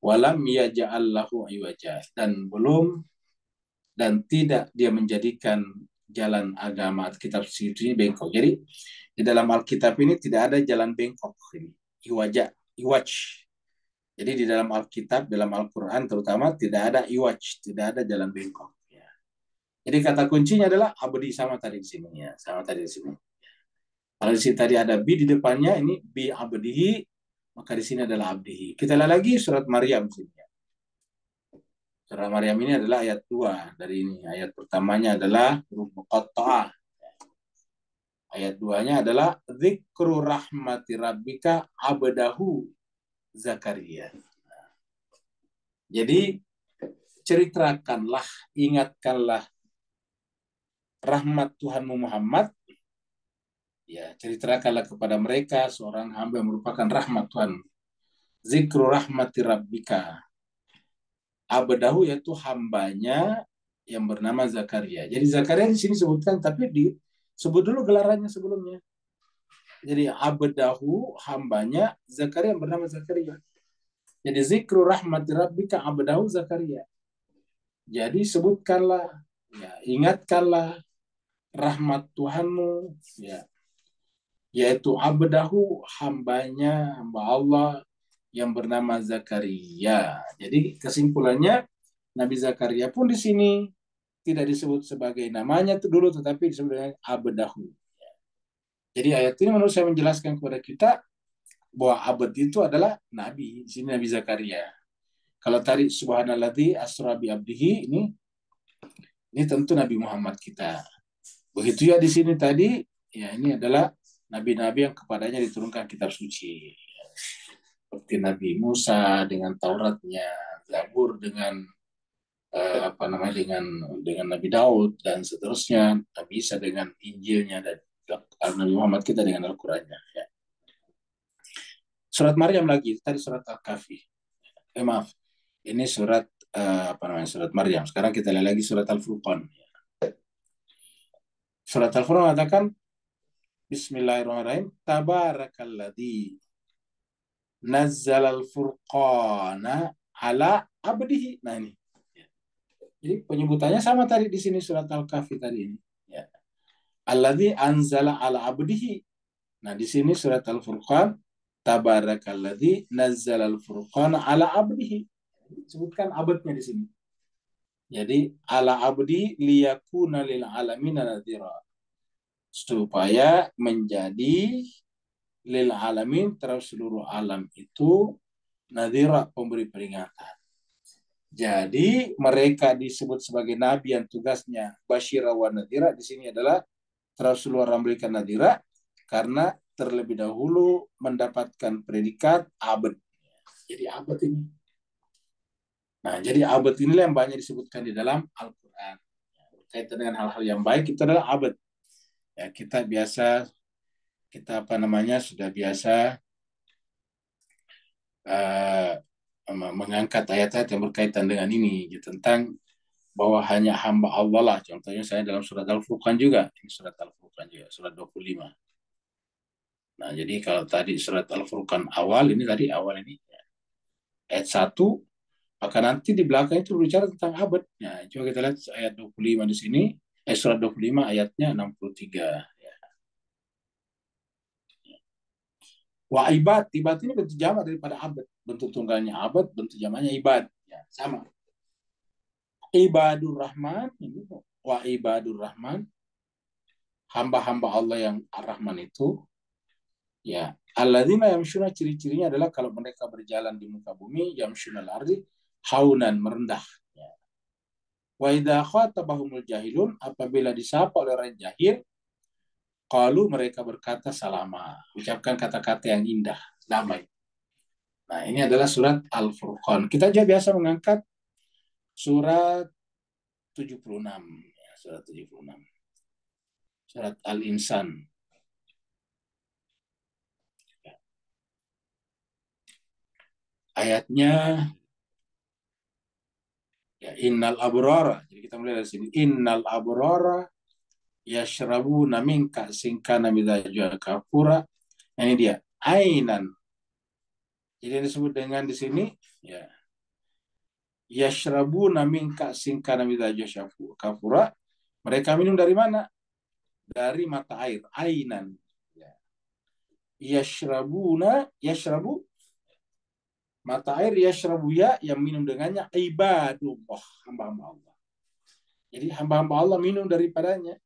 walam yaja'allahu iwaja, dan tidak dia menjadikan jalan agama kitab suci bengkok. Jadi di dalam Alkitab ini tidak ada jalan bengkok ini. Iwaj. Jadi di dalam Alkitab, dalam Al-Quran terutama tidak ada iwaj, tidak ada jalan bengkok. Ya. Jadi kata kuncinya adalah abdi, sama tadi di sini ya, sama tadi di sini. Kalau di sini tadi ada bi di depannya, ini bi abdihi, maka di sini adalah abdihi. Kita lihat lagi surat Maryam sini. Surah Maryam ini adalah ayat 2 dari ini. Ayat pertamanya adalah huruf muqatta'ah. Ayat 2-nya adalah dzikru rahmati rabbika abdahu Zakaria. Jadi ceritakanlah, ingatkanlah rahmat Tuhanmu Muhammad. Ya, ceritakanlah kepada mereka seorang hamba yang merupakan rahmat Tuhan. Zikru rahmati rabbika. Abdahu yaitu hambanya yang bernama Zakaria. Jadi Zakaria di sini sebutkan, tapi disebut dulu gelarannya sebelumnya. Jadi abdahu hambanya Zakaria yang bernama Zakaria. Jadi zikru rahmati rabbika abdahu Zakaria. Jadi sebutkanlah, ya, ingatkanlah rahmat Tuhanmu, ya, yaitu abdahu hambanya, hamba Allah yang bernama Zakaria. Jadi kesimpulannya Nabi Zakaria pun di sini tidak disebut sebagai namanya itu dulu, tetapi disebut dengan abdahu. Jadi ayat ini menurut saya menjelaskan kepada kita bahwa abad itu adalah Nabi. Di sini Nabi Zakaria. Kalau tadi subhanalladzi asra bi abdihi, ini tentu Nabi Muhammad kita. Begitu ya di sini tadi, ya ini adalah nabi-nabi yang kepadanya diturunkan kitab suci. Seperti Nabi Musa dengan Tauratnya, Zabur dengan dengan Nabi Daud dan seterusnya, Nabi Isa dengan Injilnya, dan Nabi Muhammad kita dengan Al-Qur'annya. Ya. Surat Maryam lagi, tadi surat Al-Kahfi. Maaf, ini surat surat Maryam. Sekarang kita lihat lagi surat Al-Furqan. Surat Al-Furqan mengatakan Bismillahirrahmanirrahim. Tabarakalladzi nazzalal furqana ala abdihi. Nah ini. Jadi penyebutannya sama tadi di sini surat Al-Kahfi tadi ini. Ya. Alladzi anzala ala abdihi. Nah di sini surat Al-Furqan, tabarakalladzi nazzalal furqana ala abdihi. Sebutkan abadnya di sini. Jadi ala abdi liyakuna lil alamin nadhira. Supaya menjadi lil alamin terhadap seluruh alam itu nadhira, pemberi peringatan. Jadi mereka disebut sebagai nabi yang tugasnya basyira wa nadhira di sini adalah terhadap seluruh orang memberikan nadhira karena terlebih dahulu mendapatkan predikat abad. Jadi abad ini. Nah, jadi abad inilah yang banyak disebutkan di dalam Al-Quran. Berkaitan dengan hal-hal yang baik itu adalah abad. Ya, kita sudah biasa mengangkat ayat-ayat yang berkaitan dengan ini, gitu, tentang bahwa hanya hamba Allah lah. Contohnya saya dalam surat Al-Furqan juga, ini surat Al-Furqan juga, surat 25. Nah, jadi kalau tadi surat Al-Furqan awal, ini tadi awal ini ayat 1, maka nanti di belakang itu berbicara tentang abad. Nah, coba kita lihat ayat 25 di sini. Surat 25 ayatnya 63. Wa ibad, ibad ini bentuk jamak daripada abad. Bentuk tunggalnya abad, bentuk jamaknya ibad. Ya, sama. Ibadur Rahman, wa ibadur Rahman, hamba-hamba Allah yang Ar-Rahman itu, ya, alladzina yamshuna, ciri-cirinya adalah kalau mereka berjalan di muka bumi, yamshuna al-ardi, haunan, merendah. Ya. Wa idza khatabahumul jahilun, apabila disapa oleh orang jahil, qalu, mereka berkata salama, ucapkan kata-kata yang indah, damai. Nah, ini adalah surat Al-Furqan. Kita juga biasa mengangkat surat 76. Ya, surat 76. Surat Al-Insan. Ayatnya, ya, innal abrara. Jadi kita mulai dari sini. Innal abrara yashrabuna min ka'sin kana mizajuha kafura. Nah, ini dia. Ainan. Jadi disebut dengan di sini, ya, yashrabuna min ka'sin kana mizajuha kafura. Mereka minum dari mana? Dari mata air. Ainan. Ya. Yashrabu mata air, yashrabu ya, yang minum dengannya ibadullah, hamba-hamba Allah. Jadi hamba-hamba Allah minum daripadanya.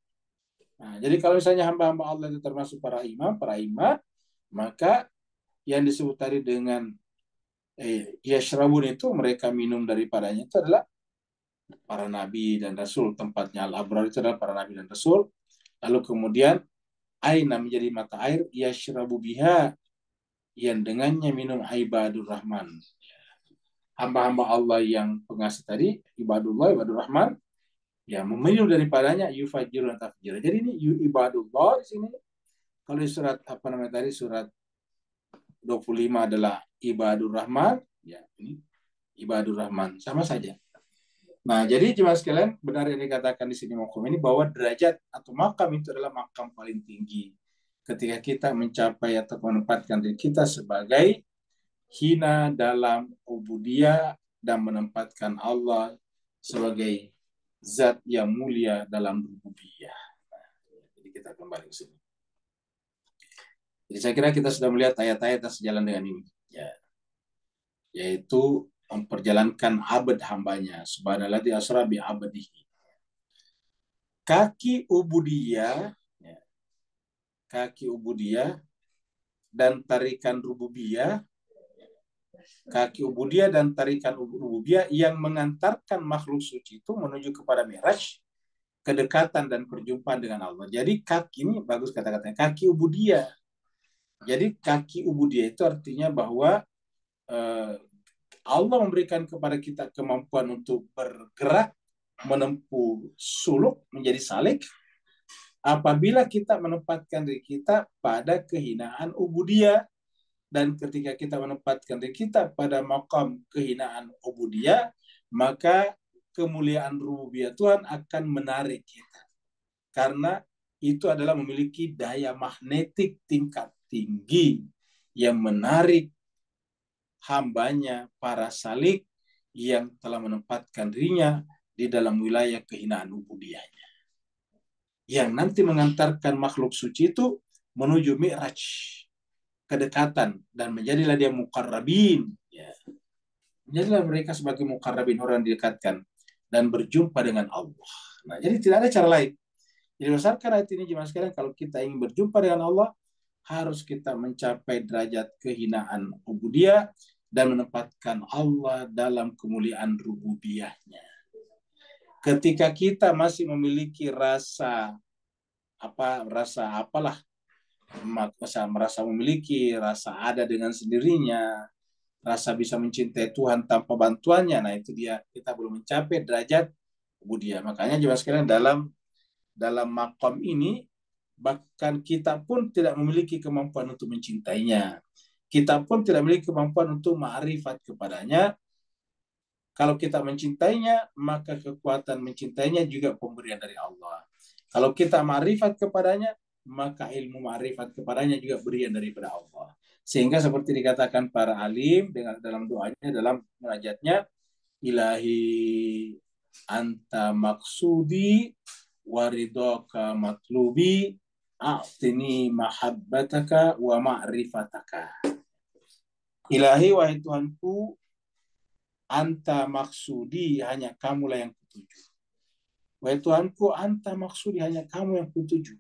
Nah, jadi kalau misalnya hamba-hamba Allah itu termasuk para imam, maka yang disebut tadi dengan yashrabun itu mereka minum daripadanya itu adalah para nabi dan rasul. Tempatnya al-abrar itu adalah para nabi dan rasul. Lalu kemudian aina menjadi mata air, yashrabu biha, yang dengannya minum ibadur Rahman. Hamba-hamba Allah yang pengasih tadi, ibadullah, ibadur Rahman, ya meminum daripadanya yufajirun tafjir. Jadi ini ibadullah di sini. Kalau di surat apa namanya tadi, surat 25 adalah ibadur Rahman, ya ini ibadur Rahman, sama saja. Nah, jadi jemaah sekalian, benar yang dikatakan di sini makom ini bahwa derajat atau makam itu adalah makam paling tinggi. Ketika kita mencapai atau menempatkan diri kita sebagai hina dalam ubudiyah dan menempatkan Allah sebagai zat yang mulia dalam rububiyah. Nah, jadi kita kembali ke sini. Jadi saya kira kita sudah melihat ayat-ayat yang sejalan dengan ini, ya, yaitu memperjalankan abad hambanya, subhanalladzi asra bi abdihi. Kaki ubudiyah, ya, kaki ubudiyah dan tarikan rububiyah, kaki ubudiyah dan tarikan rububiyah yang mengantarkan makhluk suci itu menuju kepada Mi'raj, kedekatan dan perjumpaan dengan Allah. Jadi kaki ini bagus kata-katanya, kaki ubudiyah. Jadi kaki ubudiyah itu artinya bahwa Allah memberikan kepada kita kemampuan untuk bergerak, menempuh suluk menjadi salik, apabila kita menempatkan diri kita pada kehinaan ubudiyah. Dan ketika kita menempatkan diri kita pada makam kehinaan ubudiyah, maka kemuliaan rububiyah Tuhan akan menarik kita. Karena itu adalah memiliki daya magnetik tingkat tinggi yang menarik hambanya, para salik yang telah menempatkan dirinya di dalam wilayah kehinaan ubudiyahnya. Yang nanti mengantarkan makhluk suci itu menuju Mi'raj, kedekatan, dan menjadilah dia muqarrabin. Ya. Menjadilah mereka sebagai muqarrabin, orang didekatkan dan berjumpa dengan Allah. Nah, jadi tidak ada cara lain. Jadi berdasarkan ayat ini jemaah sekalian, kalau kita ingin berjumpa dengan Allah, harus kita mencapai derajat kehinaan ubudiyah dan menempatkan Allah dalam kemuliaan rububiyahnya. Ketika kita masih memiliki rasa merasa memiliki rasa ada dengan sendirinya, rasa bisa mencintai Tuhan tanpa bantuannya, nah itu dia, kita belum mencapai derajat ubudiyah. Makanya juga sekalian dalam makom ini, bahkan kita pun tidak memiliki kemampuan untuk mencintainya. Kita pun tidak memiliki kemampuan untuk ma'rifat kepadanya. Kalau kita mencintainya, maka kekuatan mencintainya juga pemberian dari Allah. Kalau kita ma'rifat kepadanya, maka ilmu ma'rifat kepadanya juga berian daripada Allah. Sehingga seperti dikatakan para alim dalam doanya, dalam munajatnya, ilahi anta maksudi waridaka matlubi a'tini mahabbataka wa ma'rifataka. Ilahi, wahai Tuhanku, anta maksudi, hanya kamulah yang kutuju. Wahai Tuhanku, anta maksudi, hanya kamu yang kutuju.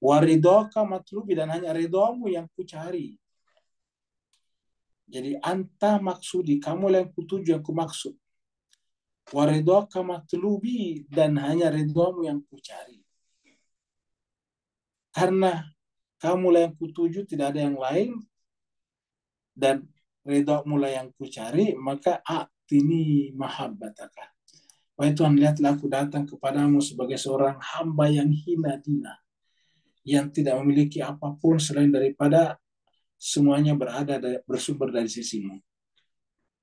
Waridaka matlubi, dan hanya ridhamu yang kucari. Jadi anta maksudi, kamulah yang kutuju, yang kumaksud. Waridaka matlubi, dan hanya ridhamu yang kucari. Karena kamulah yang kutuju, tidak ada yang lain, dan ridhamu lah yang kucari, maka atini mahabbataka. Wahai Tuhan, lihatlah aku datang kepadamu sebagai seorang hamba yang hina dina, yang tidak memiliki apapun selain daripada semuanya bersumber dari sisimu.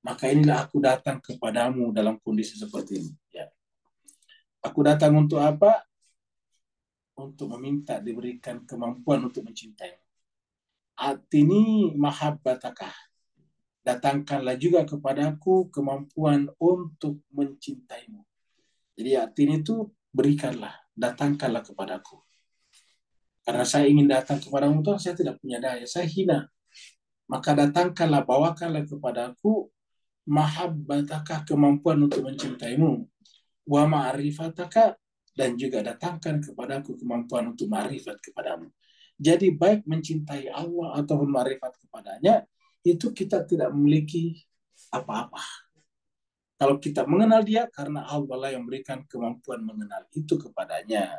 Maka inilah aku datang kepadamu dalam kondisi seperti ini. Ya. Aku datang untuk apa? Untuk meminta diberikan kemampuan untuk mencintaimu. Atini mahabbataka. Datangkanlah juga kepadaku kemampuan untuk mencintaimu. Jadi atini itu berikanlah, datangkanlah kepadaku. Karena saya ingin datang kepadamu Tuhan, saya tidak punya daya, saya hina. Maka datangkanlah, bawakanlah kepadaku mahabbataka, kemampuan untuk mencintaimu, wa ma'rifataka, dan juga datangkan kepadaku kemampuan untuk ma'rifat kepadamu. Jadi baik mencintai Allah ataupun ma'rifat kepadanya, itu kita tidak memiliki apa-apa. Kalau kita mengenal dia, karena Allah lah yang memberikan kemampuan mengenal itu kepadanya.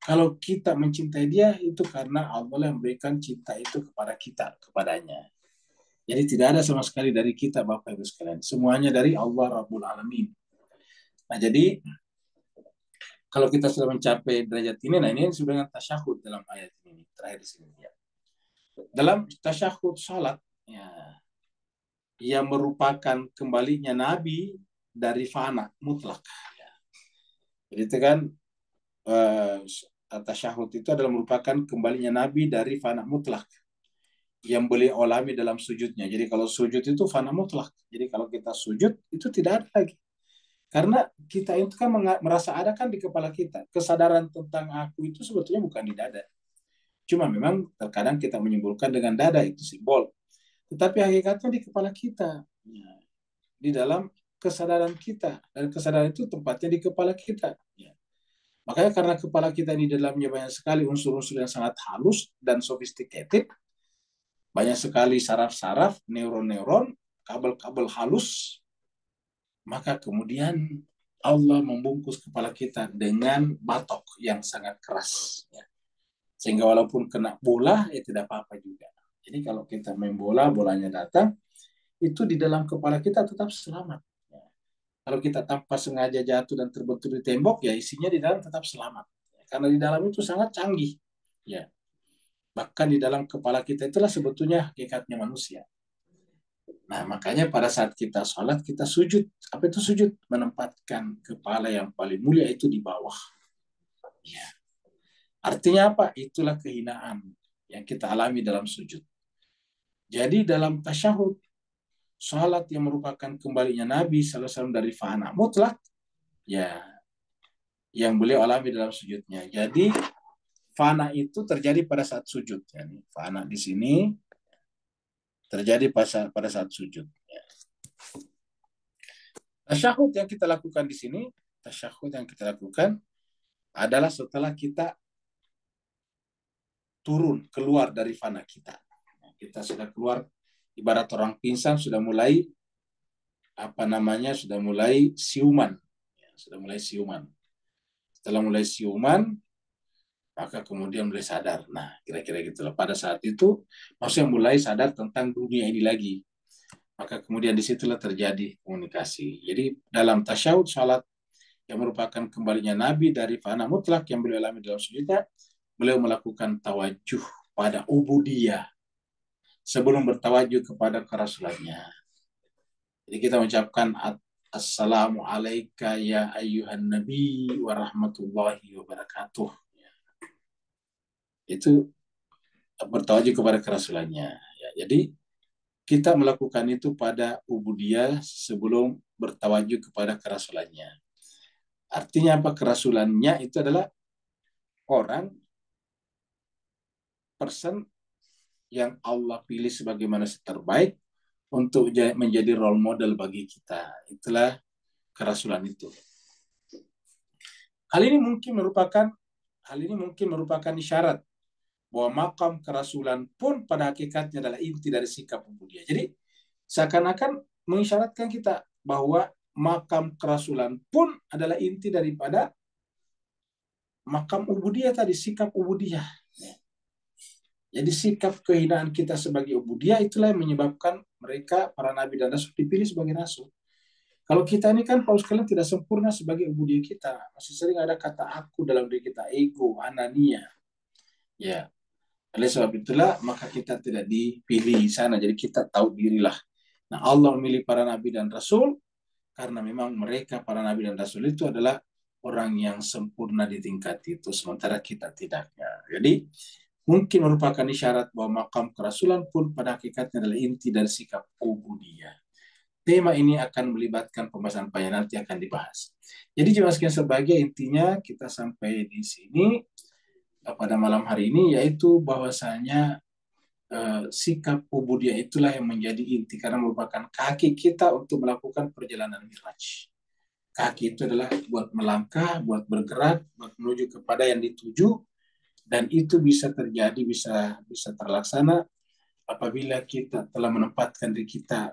Kalau kita mencintai dia, itu karena Allah yang memberikan cinta itu kepada kita, kepadanya. Jadi tidak ada sama sekali dari kita, Bapak Ibu sekalian. Semuanya dari Allah Rabbul Alamin. Nah, jadi kalau kita sudah mencapai derajat ini, nah ini sudah dengan tasyahud dalam ayat ini, terakhir di sini. Ya. Dalam tasyahud salat, ya, yang merupakan kembalinya Nabi dari fana mutlak. Ya. Jadi itu kan tasyahud itu adalah merupakan kembalinya Nabi dari fana mutlak yang beliau alami dalam sujudnya. Jadi kalau sujud itu fana mutlak. Jadi kalau kita sujud itu tidak ada lagi. Karena kita itu kan merasa ada kan di kepala kita. Kesadaran tentang aku itu sebetulnya bukan di dada. Cuma memang terkadang kita menyimpulkan dengan dada itu simbol. Tetapi hakikatnya di kepala kita. Ya. Di dalam kesadaran kita. Dan kesadaran itu tempatnya di kepala kita. Ya. Makanya karena kepala kita di dalamnya banyak sekali unsur-unsur yang sangat halus dan sophisticated, banyak sekali saraf-saraf, neuron-neuron, kabel-kabel halus, maka kemudian Allah membungkus kepala kita dengan batok yang sangat keras. Ya. Sehingga walaupun kena bola, ya tidak apa-apa juga. Jadi kalau kita main bola, bolanya datang, itu di dalam kepala kita tetap selamat. Ya. Kalau kita tanpa sengaja jatuh dan terbentur di tembok, ya isinya di dalam tetap selamat. Karena di dalam itu sangat canggih. Ya. Bahkan di dalam kepala kita itulah sebetulnya hakikatnya manusia. Nah, makanya pada saat kita sholat, kita sujud. Apa itu sujud? Menempatkan kepala yang paling mulia itu di bawah. Ya. Artinya apa? Itulah kehinaan yang kita alami dalam sujud. Jadi dalam tasyahud, sholat yang merupakan kembalinya Nabi SAW dari fana mutlak, ya, yang beliau alami dalam sujudnya. Jadi fana itu terjadi pada saat sujud. Yani, fana di sini terjadi pada saat sujud. Ya. Tasyahud yang kita lakukan di sini, tasyahud yang kita lakukan adalah setelah kita turun, keluar dari fana kita. Kita sudah keluar, ibarat orang pingsan, sudah mulai sudah mulai siuman. Ya, sudah mulai siuman. Setelah mulai siuman, maka kemudian mulai sadar. Nah, kira-kira gitu loh. Pada saat itu, maksudnya mulai sadar tentang dunia ini lagi. Maka kemudian disitulah terjadi komunikasi. Jadi dalam tasyahud salat yang merupakan kembalinya Nabi dari fana mutlak yang beliau alami dalam sujudnya, beliau melakukan tawajuh pada ubudiyah sebelum bertawajuh kepada kerasulannya. Jadi kita mengucapkan Assalamu alayka ya ayyuhan nabi wa rahmatullahi wa barakatuh. Itu bertawajuh kepada kerasulannya. Ya, jadi kita melakukan itu pada ubudiyah sebelum bertawajuh kepada kerasulannya. Artinya apa? Kerasulannya itu adalah orang, person yang Allah pilih sebagai manusia terbaik untuk menjadi role model bagi kita. Itulah kerasulan itu. Hal ini mungkin merupakan isyarat bahwa makam kerasulan pun pada hakikatnya adalah inti dari sikap ubudiyah. Jadi seakan-akan mengisyaratkan kita bahwa makam kerasulan pun adalah inti daripada makam ubudiyah tadi, sikap ubudiyah. Jadi sikap kehinaan kita sebagai ubudiyah itulah yang menyebabkan mereka, para nabi dan rasul, dipilih sebagai rasul. Kalau kita ini kan, Paulus kalian tidak sempurna sebagai ubudiyah kita. Masih sering ada kata aku dalam diri kita, ego, anania. Ya, oleh sebab itulah maka kita tidak dipilih di sana. Jadi kita tahu dirilah. Nah, Allah memilih para nabi dan rasul karena memang mereka, para nabi dan rasul itu adalah orang yang sempurna di tingkat itu, sementara kita tidaknya. Jadi mungkin merupakan isyarat bahwa makam kerasulan pun pada hakikatnya adalah inti dari sikap ubudiyah. Tema ini akan melibatkan pembahasan panjang, nanti akan dibahas. Jadi jemaah sekalian, sebagai intinya kita sampai di sini pada malam hari ini, yaitu bahwasanya sikap ubudiyah itulah yang menjadi inti karena merupakan kaki kita untuk melakukan perjalanan Miraj. Kaki itu adalah buat melangkah, buat bergerak, buat menuju kepada yang dituju, dan itu bisa terjadi, bisa terlaksana apabila kita telah menempatkan diri kita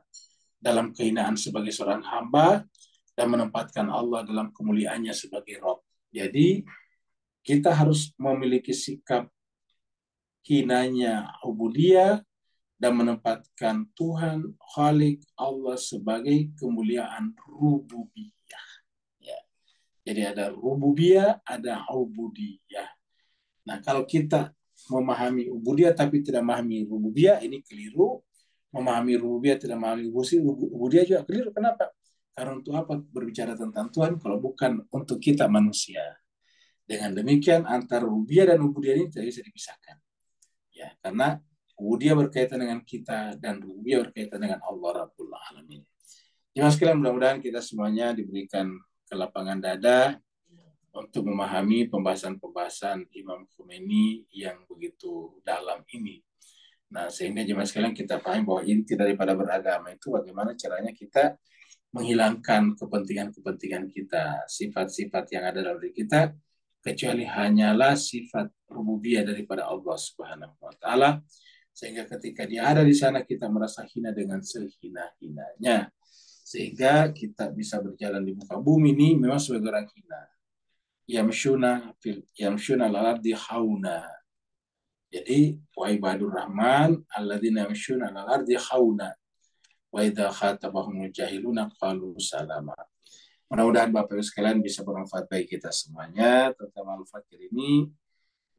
dalam kehinaan sebagai seorang hamba dan menempatkan Allah dalam kemuliaannya sebagai Rabb. Jadi kita harus memiliki sikap hinanya ubudiyah dan menempatkan Tuhan Khalik Allah sebagai kemuliaan rububiyah. Ya. Jadi ada rububiyah, ada ubudiyah. Nah, kalau kita memahami ubudiyah tapi tidak memahami rububiyah, ini keliru. Memahami rububiyah tidak memahami ubudiyah juga keliru. Kenapa? Karena untuk apa berbicara tentang Tuhan kalau bukan untuk kita manusia? Dengan demikian antara rububiyah dan ubudiyah ini tidak bisa dipisahkan. Ya, karena ubudiyah berkaitan dengan kita dan rububiyah berkaitan dengan Allah Rabbul Alamin. Jemaah sekalian, mudah-mudahan kita semuanya diberikan kelapangan dada untuk memahami pembahasan-pembahasan Imam Khomeini yang begitu dalam ini. Nah, sehingga jemaah sekalian kita paham bahwa inti daripada beragama itu bagaimana caranya kita menghilangkan kepentingan-kepentingan kita, sifat-sifat yang ada dalam diri kita, kecuali hanyalah sifat rububiyah daripada Allah Subhanahu wa taala, sehingga ketika dia ada di sana kita merasa hina dengan sehina-hinanya, sehingga kita bisa berjalan di muka bumi ini memang sebagai orang hina. Yamshuna al-ardi hauna. Jadi wa ibadur rahman alladzina yamshuna al-ardi hauna wa idza khatabahumul jahiluna qalu salama. Mudah-mudahan Bapak Ibu sekalian bisa bermanfaat bagi kita semuanya, terutama Al-Fakir ini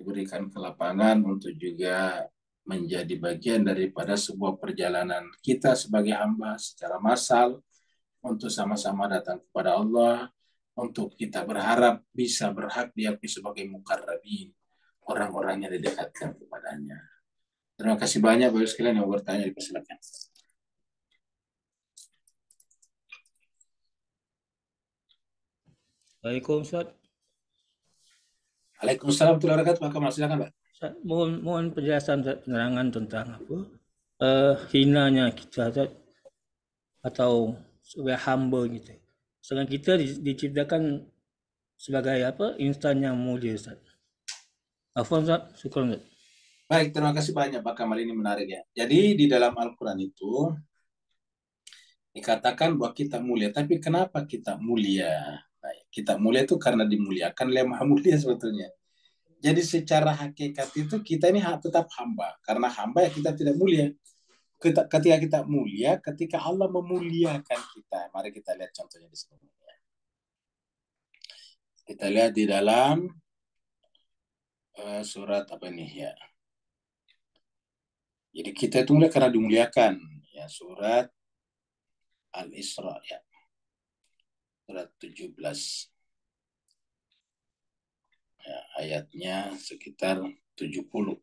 diberikan kelapangan untuk juga menjadi bagian daripada sebuah perjalanan kita sebagai hamba secara massal untuk sama-sama datang kepada Allah, untuk kita berharap bisa berhak diakui sebagai mukarrabin, orang-orang yang didekatkan kepadanya. Terima kasih banyak Bapak Ibu sekalian yang bertanya, dipersilakan. Waalaikumsalam, Ustaz. Waalaikumsalam warahmatullahi wabarakatuh. Pak Kamal, silakan Pak. Ustaz, mohon penjelasan, Ustaz, penerangan tentang apa? Hinanya kita, Ustaz, atau sebagai hamba gitu. Sedangkan kita diciptakan sebagai apa? Insan yang mulia, Ustaz. Afwan, Ustaz. Syukran, Ustaz. Baik, terima kasih banyak Pak Kamal, ini menarik ya. Jadi di dalam Al-Quran itu dikatakan bahwa kita mulia, tapi kenapa kita mulia? Nah, kita mulia itu karena dimuliakan oleh Maha Mulia sebetulnya. Jadi secara hakikat itu kita ini tetap hamba. Karena hamba ya kita tidak mulia. Ketika kita mulia, ketika Allah memuliakan kita. Mari kita lihat contohnya di sini. Kita lihat di dalam surat apa ini ya. Jadi kita itu mulia karena dimuliakan. Ya, surat Al-Isra ya. Surat 17. Ya, ayatnya sekitar 70.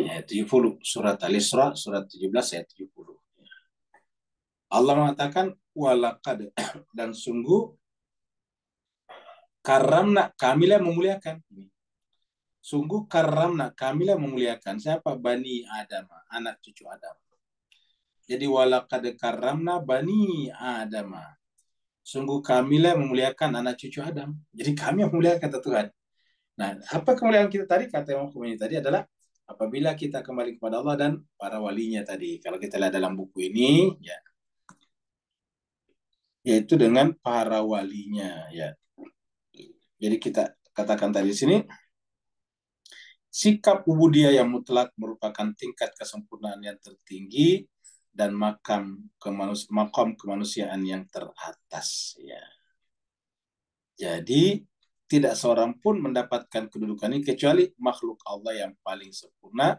Ya, 70. Surat Al-Isra, surat 17 ayat 70. Allah mengatakan, walaqad dan sungguh karamna kamilah memuliakan. Sungguh karamna kamilah memuliakan siapa? Bani Adam, anak cucu Adam. Jadi walaqad karamna bani Adam. Sungguh kamilah memuliakan anak cucu Adam. Jadi kami yang memuliakan kata Tuhan. Nah, apa kemuliaan kita tadi? Kata Imam Khomeini tadi adalah apabila kita kembali kepada Allah dan para walinya tadi. Kalau kita lihat dalam buku ini, ya, yaitu dengan para walinya, ya. Jadi kita katakan tadi di sini, sikap ubudiyah yang mutlak merupakan tingkat kesempurnaan yang tertinggi dan makam kemanusiaan yang teratas. Ya. Jadi tidak seorang pun mendapatkan kedudukan ini kecuali makhluk Allah yang paling sempurna,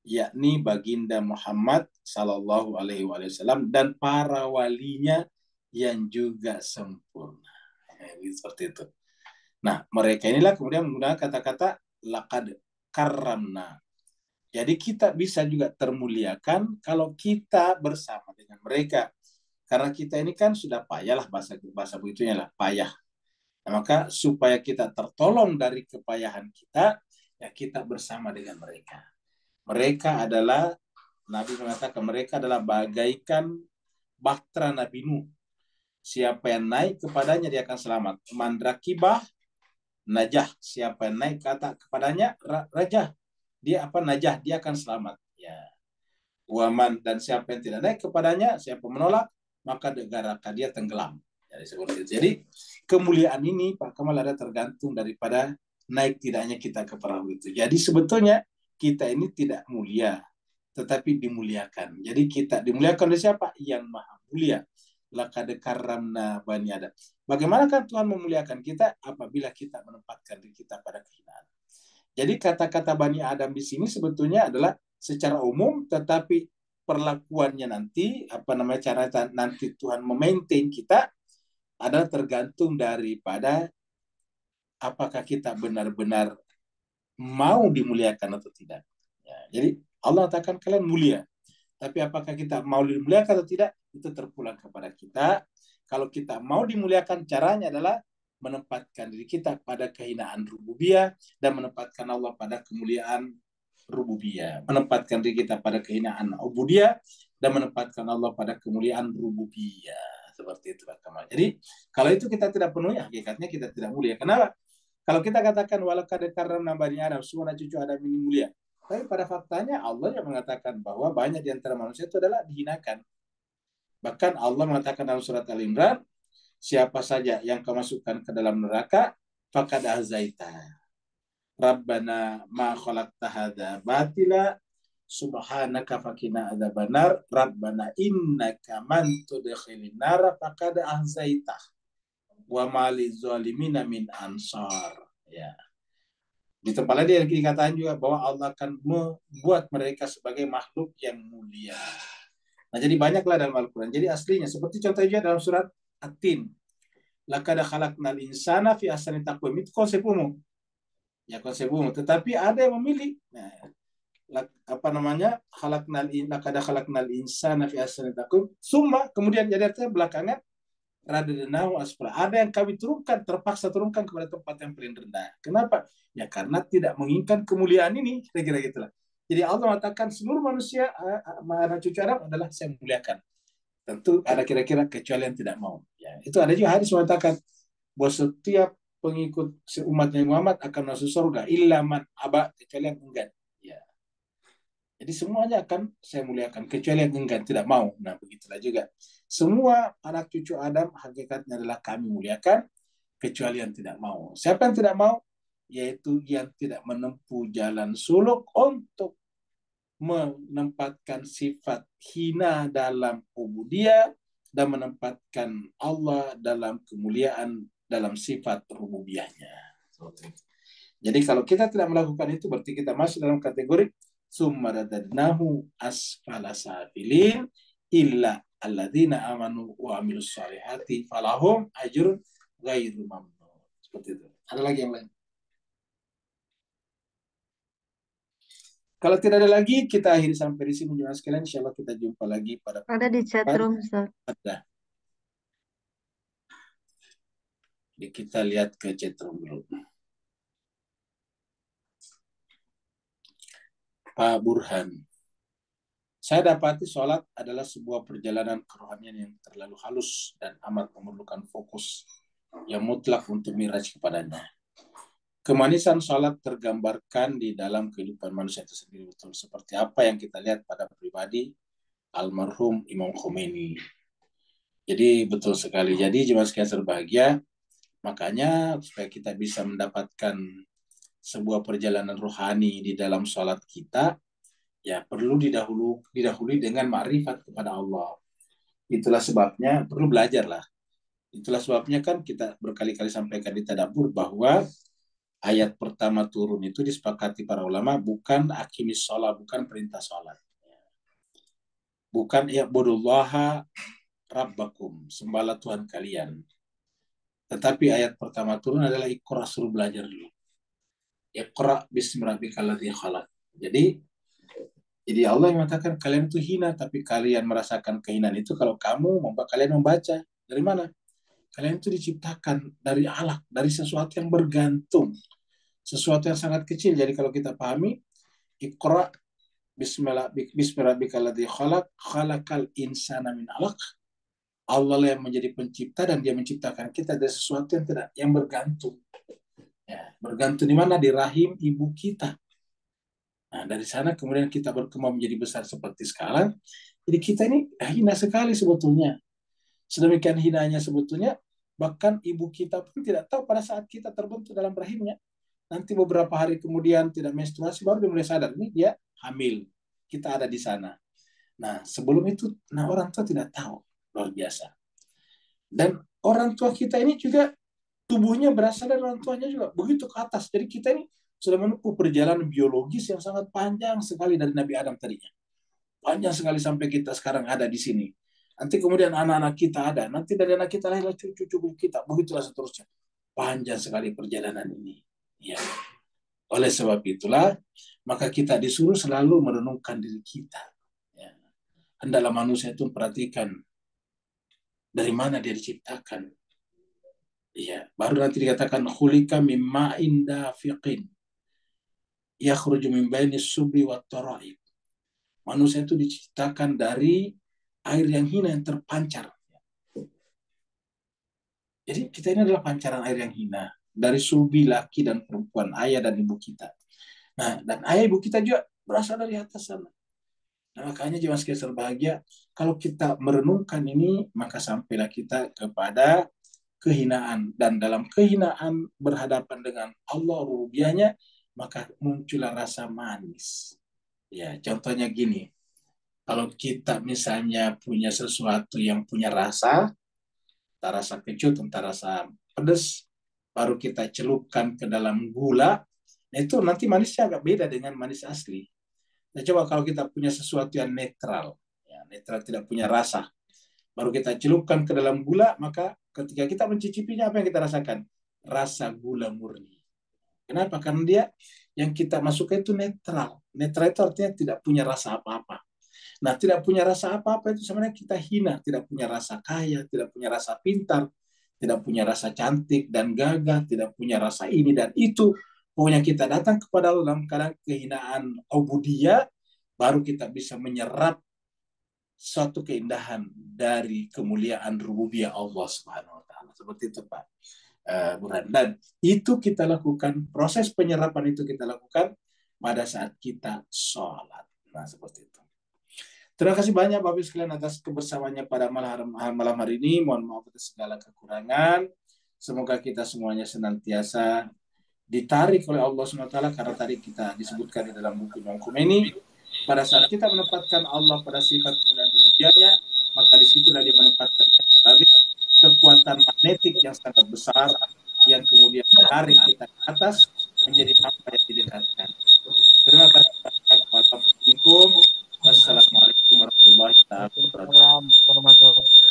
yakni baginda Muhammad Sallallahu Alaihi Wasallam dan para walinya yang juga sempurna. Seperti itu. Nah, mereka inilah kemudian menggunakan kata-kata laqad karramna. Jadi kita bisa juga termuliakan kalau kita bersama dengan mereka. Karena kita ini kan sudah payah lah, bahasa begitunya lah, payah. Nah, maka supaya kita tertolong dari kepayahan kita, ya kita bersama dengan mereka. Mereka adalah, Nabi mengatakan mereka adalah bagaikan bahtera Nabi Nuh. Siapa yang naik kepadanya dia akan selamat. Mandrakibah najah, siapa yang naik kepadanya rajah, dia najah, dia akan selamat. Ya. Waman, dan siapa yang tidak naik kepadanya, siapa menolak, maka negara dia tenggelam. Jadi seperti itu. Jadi kemuliaan ini Pak Kamal ada tergantung daripada naik tidaknya kita ke perahu itu. Jadi sebetulnya kita ini tidak mulia, tetapi dimuliakan. Jadi kita dimuliakan oleh siapa? Yang maha mulia. Laqad karramna bani Adam. Bagaimana kan Tuhan memuliakan kita? Apabila kita menempatkan diri kita pada kehinaan. Jadi kata-kata Bani Adam di sini sebetulnya adalah secara umum, tetapi perlakuannya nanti, cara nanti Tuhan memaintain kita adalah tergantung daripada apakah kita benar-benar mau dimuliakan atau tidak. Ya, jadi Allah katakan kalian mulia, tapi apakah kita mau dimuliakan atau tidak, itu terpulang kepada kita. Kalau kita mau dimuliakan, caranya adalah menempatkan diri kita pada kehinaan rububiyah dan menempatkan Allah pada kemuliaan rububiyah. Menempatkan diri kita pada kehinaan ubudiyah dan menempatkan Allah pada kemuliaan rububiyah. Seperti itu Pak Kamal. Jadi kalau itu kita tidak penuhi, hakikatnya kita tidak mulia. Kenapa? Kalau kita katakan walaqad karramna bani Adam, semua cucu Adam ini mulia. Tapi pada faktanya Allah yang mengatakan bahwa banyak di antara manusia itu adalah dihinakan. Bahkan Allah mengatakan dalam surat Al-Imran, siapa saja yang kau masukkan ke dalam neraka, faqad ahzaita. Rabbana ma khalaqta hadza batila subhanaka faqina adzabannar. Rabbana innaka man tudkhilin nar faqad ahzaita wa ma lizalimina min ansar. Ya. Di tempat lain dia dikatakan juga bahwa Allah akan membuat mereka sebagai makhluk yang mulia. Nah, jadi banyaklah dalam Al-Quran. Jadi aslinya, seperti contohnya dalam surat At-Tin. Laqad khalaqnal insana fi ahsani taqwim. Itu konsep umum. Ya, konsep umum. Tetapi ada yang memilih. Nah, laqad khalaqnal insana fi ahsani taqwim. Summa, kemudian jadi artinya belakangan, radadnahu asfala. Ada yang kami terpaksa turunkan kepada tempat yang paling rendah. Kenapa? Ya karena tidak menginginkan kemuliaan ini. Kira-kira gitulah. Jadi Allah mengatakan seluruh manusia, anak cucu Adam adalah saya muliakan. Tentu ada kira-kira kecuali yang tidak mau. Ya, itu ada juga hadis mengatakan bahwa setiap pengikut umatnya Muhammad akan masuk surga illa man aba, kecuali yang enggan. Ya. Jadi semuanya akan saya muliakan kecuali yang enggan, tidak mau. Nah, begitulah juga. Semua anak cucu Adam hakikatnya adalah kami muliakan kecuali yang tidak mau. Siapa yang tidak mau? Yaitu yang tidak menempuh jalan suluk untuk menempatkan sifat hina dalam ubudiyah dan menempatkan Allah dalam kemuliaan dalam sifat rububiyahnya. Jadi kalau kita tidak melakukan itu berarti kita masuk dalam kategori summa radadnahu asfala safilin illa alladzina amanu wa amilus solihati falahum ajrun ghairu mamnun. Seperti itu. Ada lagi yang lain? Kalau tidak ada lagi, kita akhiri sampai di sini. Jemaah sekalian, insya Allah kita jumpa lagi pada Ada di chat room, Ustaz. Ada. Jadi kita lihat ke chatroom dulu. Pak Burhan. Saya dapati sholat adalah sebuah perjalanan kerohanian yang terlalu halus dan amat memerlukan fokus yang mutlak untuk miraj kepadanya. Kemanisan sholat tergambarkan di dalam kehidupan manusia itu sendiri, betul seperti apa yang kita lihat pada pribadi almarhum Imam Khomeini. Jadi betul sekali. Jadi jemaah sekalian berbahagia, makanya supaya kita bisa mendapatkan sebuah perjalanan rohani di dalam sholat kita, ya perlu didahului dengan makrifat kepada Allah. Itulah sebabnya perlu belajar lah. Itulah sebabnya kan kita berkali-kali sampaikan di tadabbur bahwa ayat pertama turun itu disepakati para ulama bukan akimis sholat, bukan perintah sholat. Bukan ya bodollaha rabbakum, sembahlah Tuhan kalian. Tetapi ayat pertama turun adalah Iqra, suruh belajar dulu. Iqra bismi rabbikal ladzi khalaq. Jadi Allah yang mengatakan kalian itu hina, tapi kalian merasakan kehinaan itu kalau kalian membaca. Dari mana? Kalian itu diciptakan dari alaq, dari sesuatu yang bergantung. Sesuatu yang sangat kecil. Jadi kalau kita pahami, Iqra bismi rabbikal ladzi khalaq, khalaqal insana min alaq. Allah yang menjadi pencipta dan dia menciptakan kita dari sesuatu yang bergantung. Ya, bergantung di mana? Di rahim ibu kita. Nah, dari sana kemudian kita berkembang menjadi besar seperti sekarang. Jadi kita ini hina sekali sebetulnya. Sedemikian hinanya sebetulnya, bahkan ibu kita pun tidak tahu pada saat kita terbentuk dalam rahimnya. Nanti beberapa hari kemudian tidak menstruasi, baru dia mulai sadar, ini dia hamil. Kita ada di sana. Nah, sebelum itu, orang tua tidak tahu. Luar biasa. Dan orang tua kita ini juga, tubuhnya berasal dari orang tuanya juga. Begitu ke atas. Jadi kita ini sudah menempuh perjalanan biologis yang sangat panjang sekali dari Nabi Adam tadinya. Panjang sekali sampai kita sekarang ada di sini. Nanti kemudian anak-anak kita ada. Nanti dari anak kita lahirlah cucu-cucu kita. Begitulah seterusnya. Panjang sekali perjalanan ini. Ya. Oleh sebab itulah, maka kita disuruh selalu merenungkan diri kita. Ya. Hendaklah manusia itu perhatikan dari mana dia diciptakan. Ya. Baru nanti dikatakan khulika mimma inda fiqin. Yakhruju min baini subli wat taraib. Manusia itu diciptakan dari air yang hina yang terpancar. Jadi kita ini adalah pancaran air yang hina dari sulbi laki dan perempuan, ayah dan ibu kita. Nah, dan ayah ibu kita juga berasal dari atas sana. Nah, makanya jemaah sekalian berbahagia, kalau kita merenungkan ini, maka sampailah kita kepada kehinaan. Dan dalam kehinaan berhadapan dengan Allah rububiyahnya, maka muncullah rasa manis. Ya, contohnya gini, kalau kita misalnya punya sesuatu yang punya rasa, entah rasa kecut, entah rasa pedas, baru kita celupkan ke dalam gula, nah itu nanti manisnya agak beda dengan manis asli. Nah, coba kalau kita punya sesuatu yang netral, ya, netral tidak punya rasa, baru kita celupkan ke dalam gula, maka ketika kita mencicipinya, apa yang kita rasakan? Rasa gula murni. Kenapa? Karena dia yang kita masukkan itu netral. Netral itu artinya tidak punya rasa apa-apa. Nah, tidak punya rasa apa-apa itu sebenarnya kita hina. Tidak punya rasa kaya, tidak punya rasa pintar, tidak punya rasa cantik dan gagah, tidak punya rasa ini dan itu. Pokoknya kita datang kepada Allah dalam keadaan kehinaan ubudiyah, baru kita bisa menyerap suatu keindahan dari kemuliaan rububiyah Allah Subhanahu wa taala. Seperti itu, Pak Burhan. Dan itu kita lakukan, proses penyerapan itu kita lakukan pada saat kita sholat. Nah, seperti itu. Terima kasih banyak Bapak sekalian atas kebersamaannya pada malam hari ini. Mohon maaf atas segala kekurangan. Semoga kita semuanya senantiasa ditarik oleh Allah SWT, karena tadi kita disebutkan di dalam buku Imam Khomeini, pada saat kita menempatkan Allah pada sifat kemuliaan rububiyahnya, maka disitulah dia menempatkan sebagai kekuatan magnetik yang sangat besar yang kemudian menarik kita ke atas menjadi hamba yang didekatkan. Terima kasih banyak. Wassalamualaikum warahmatullahi wabarakatuh.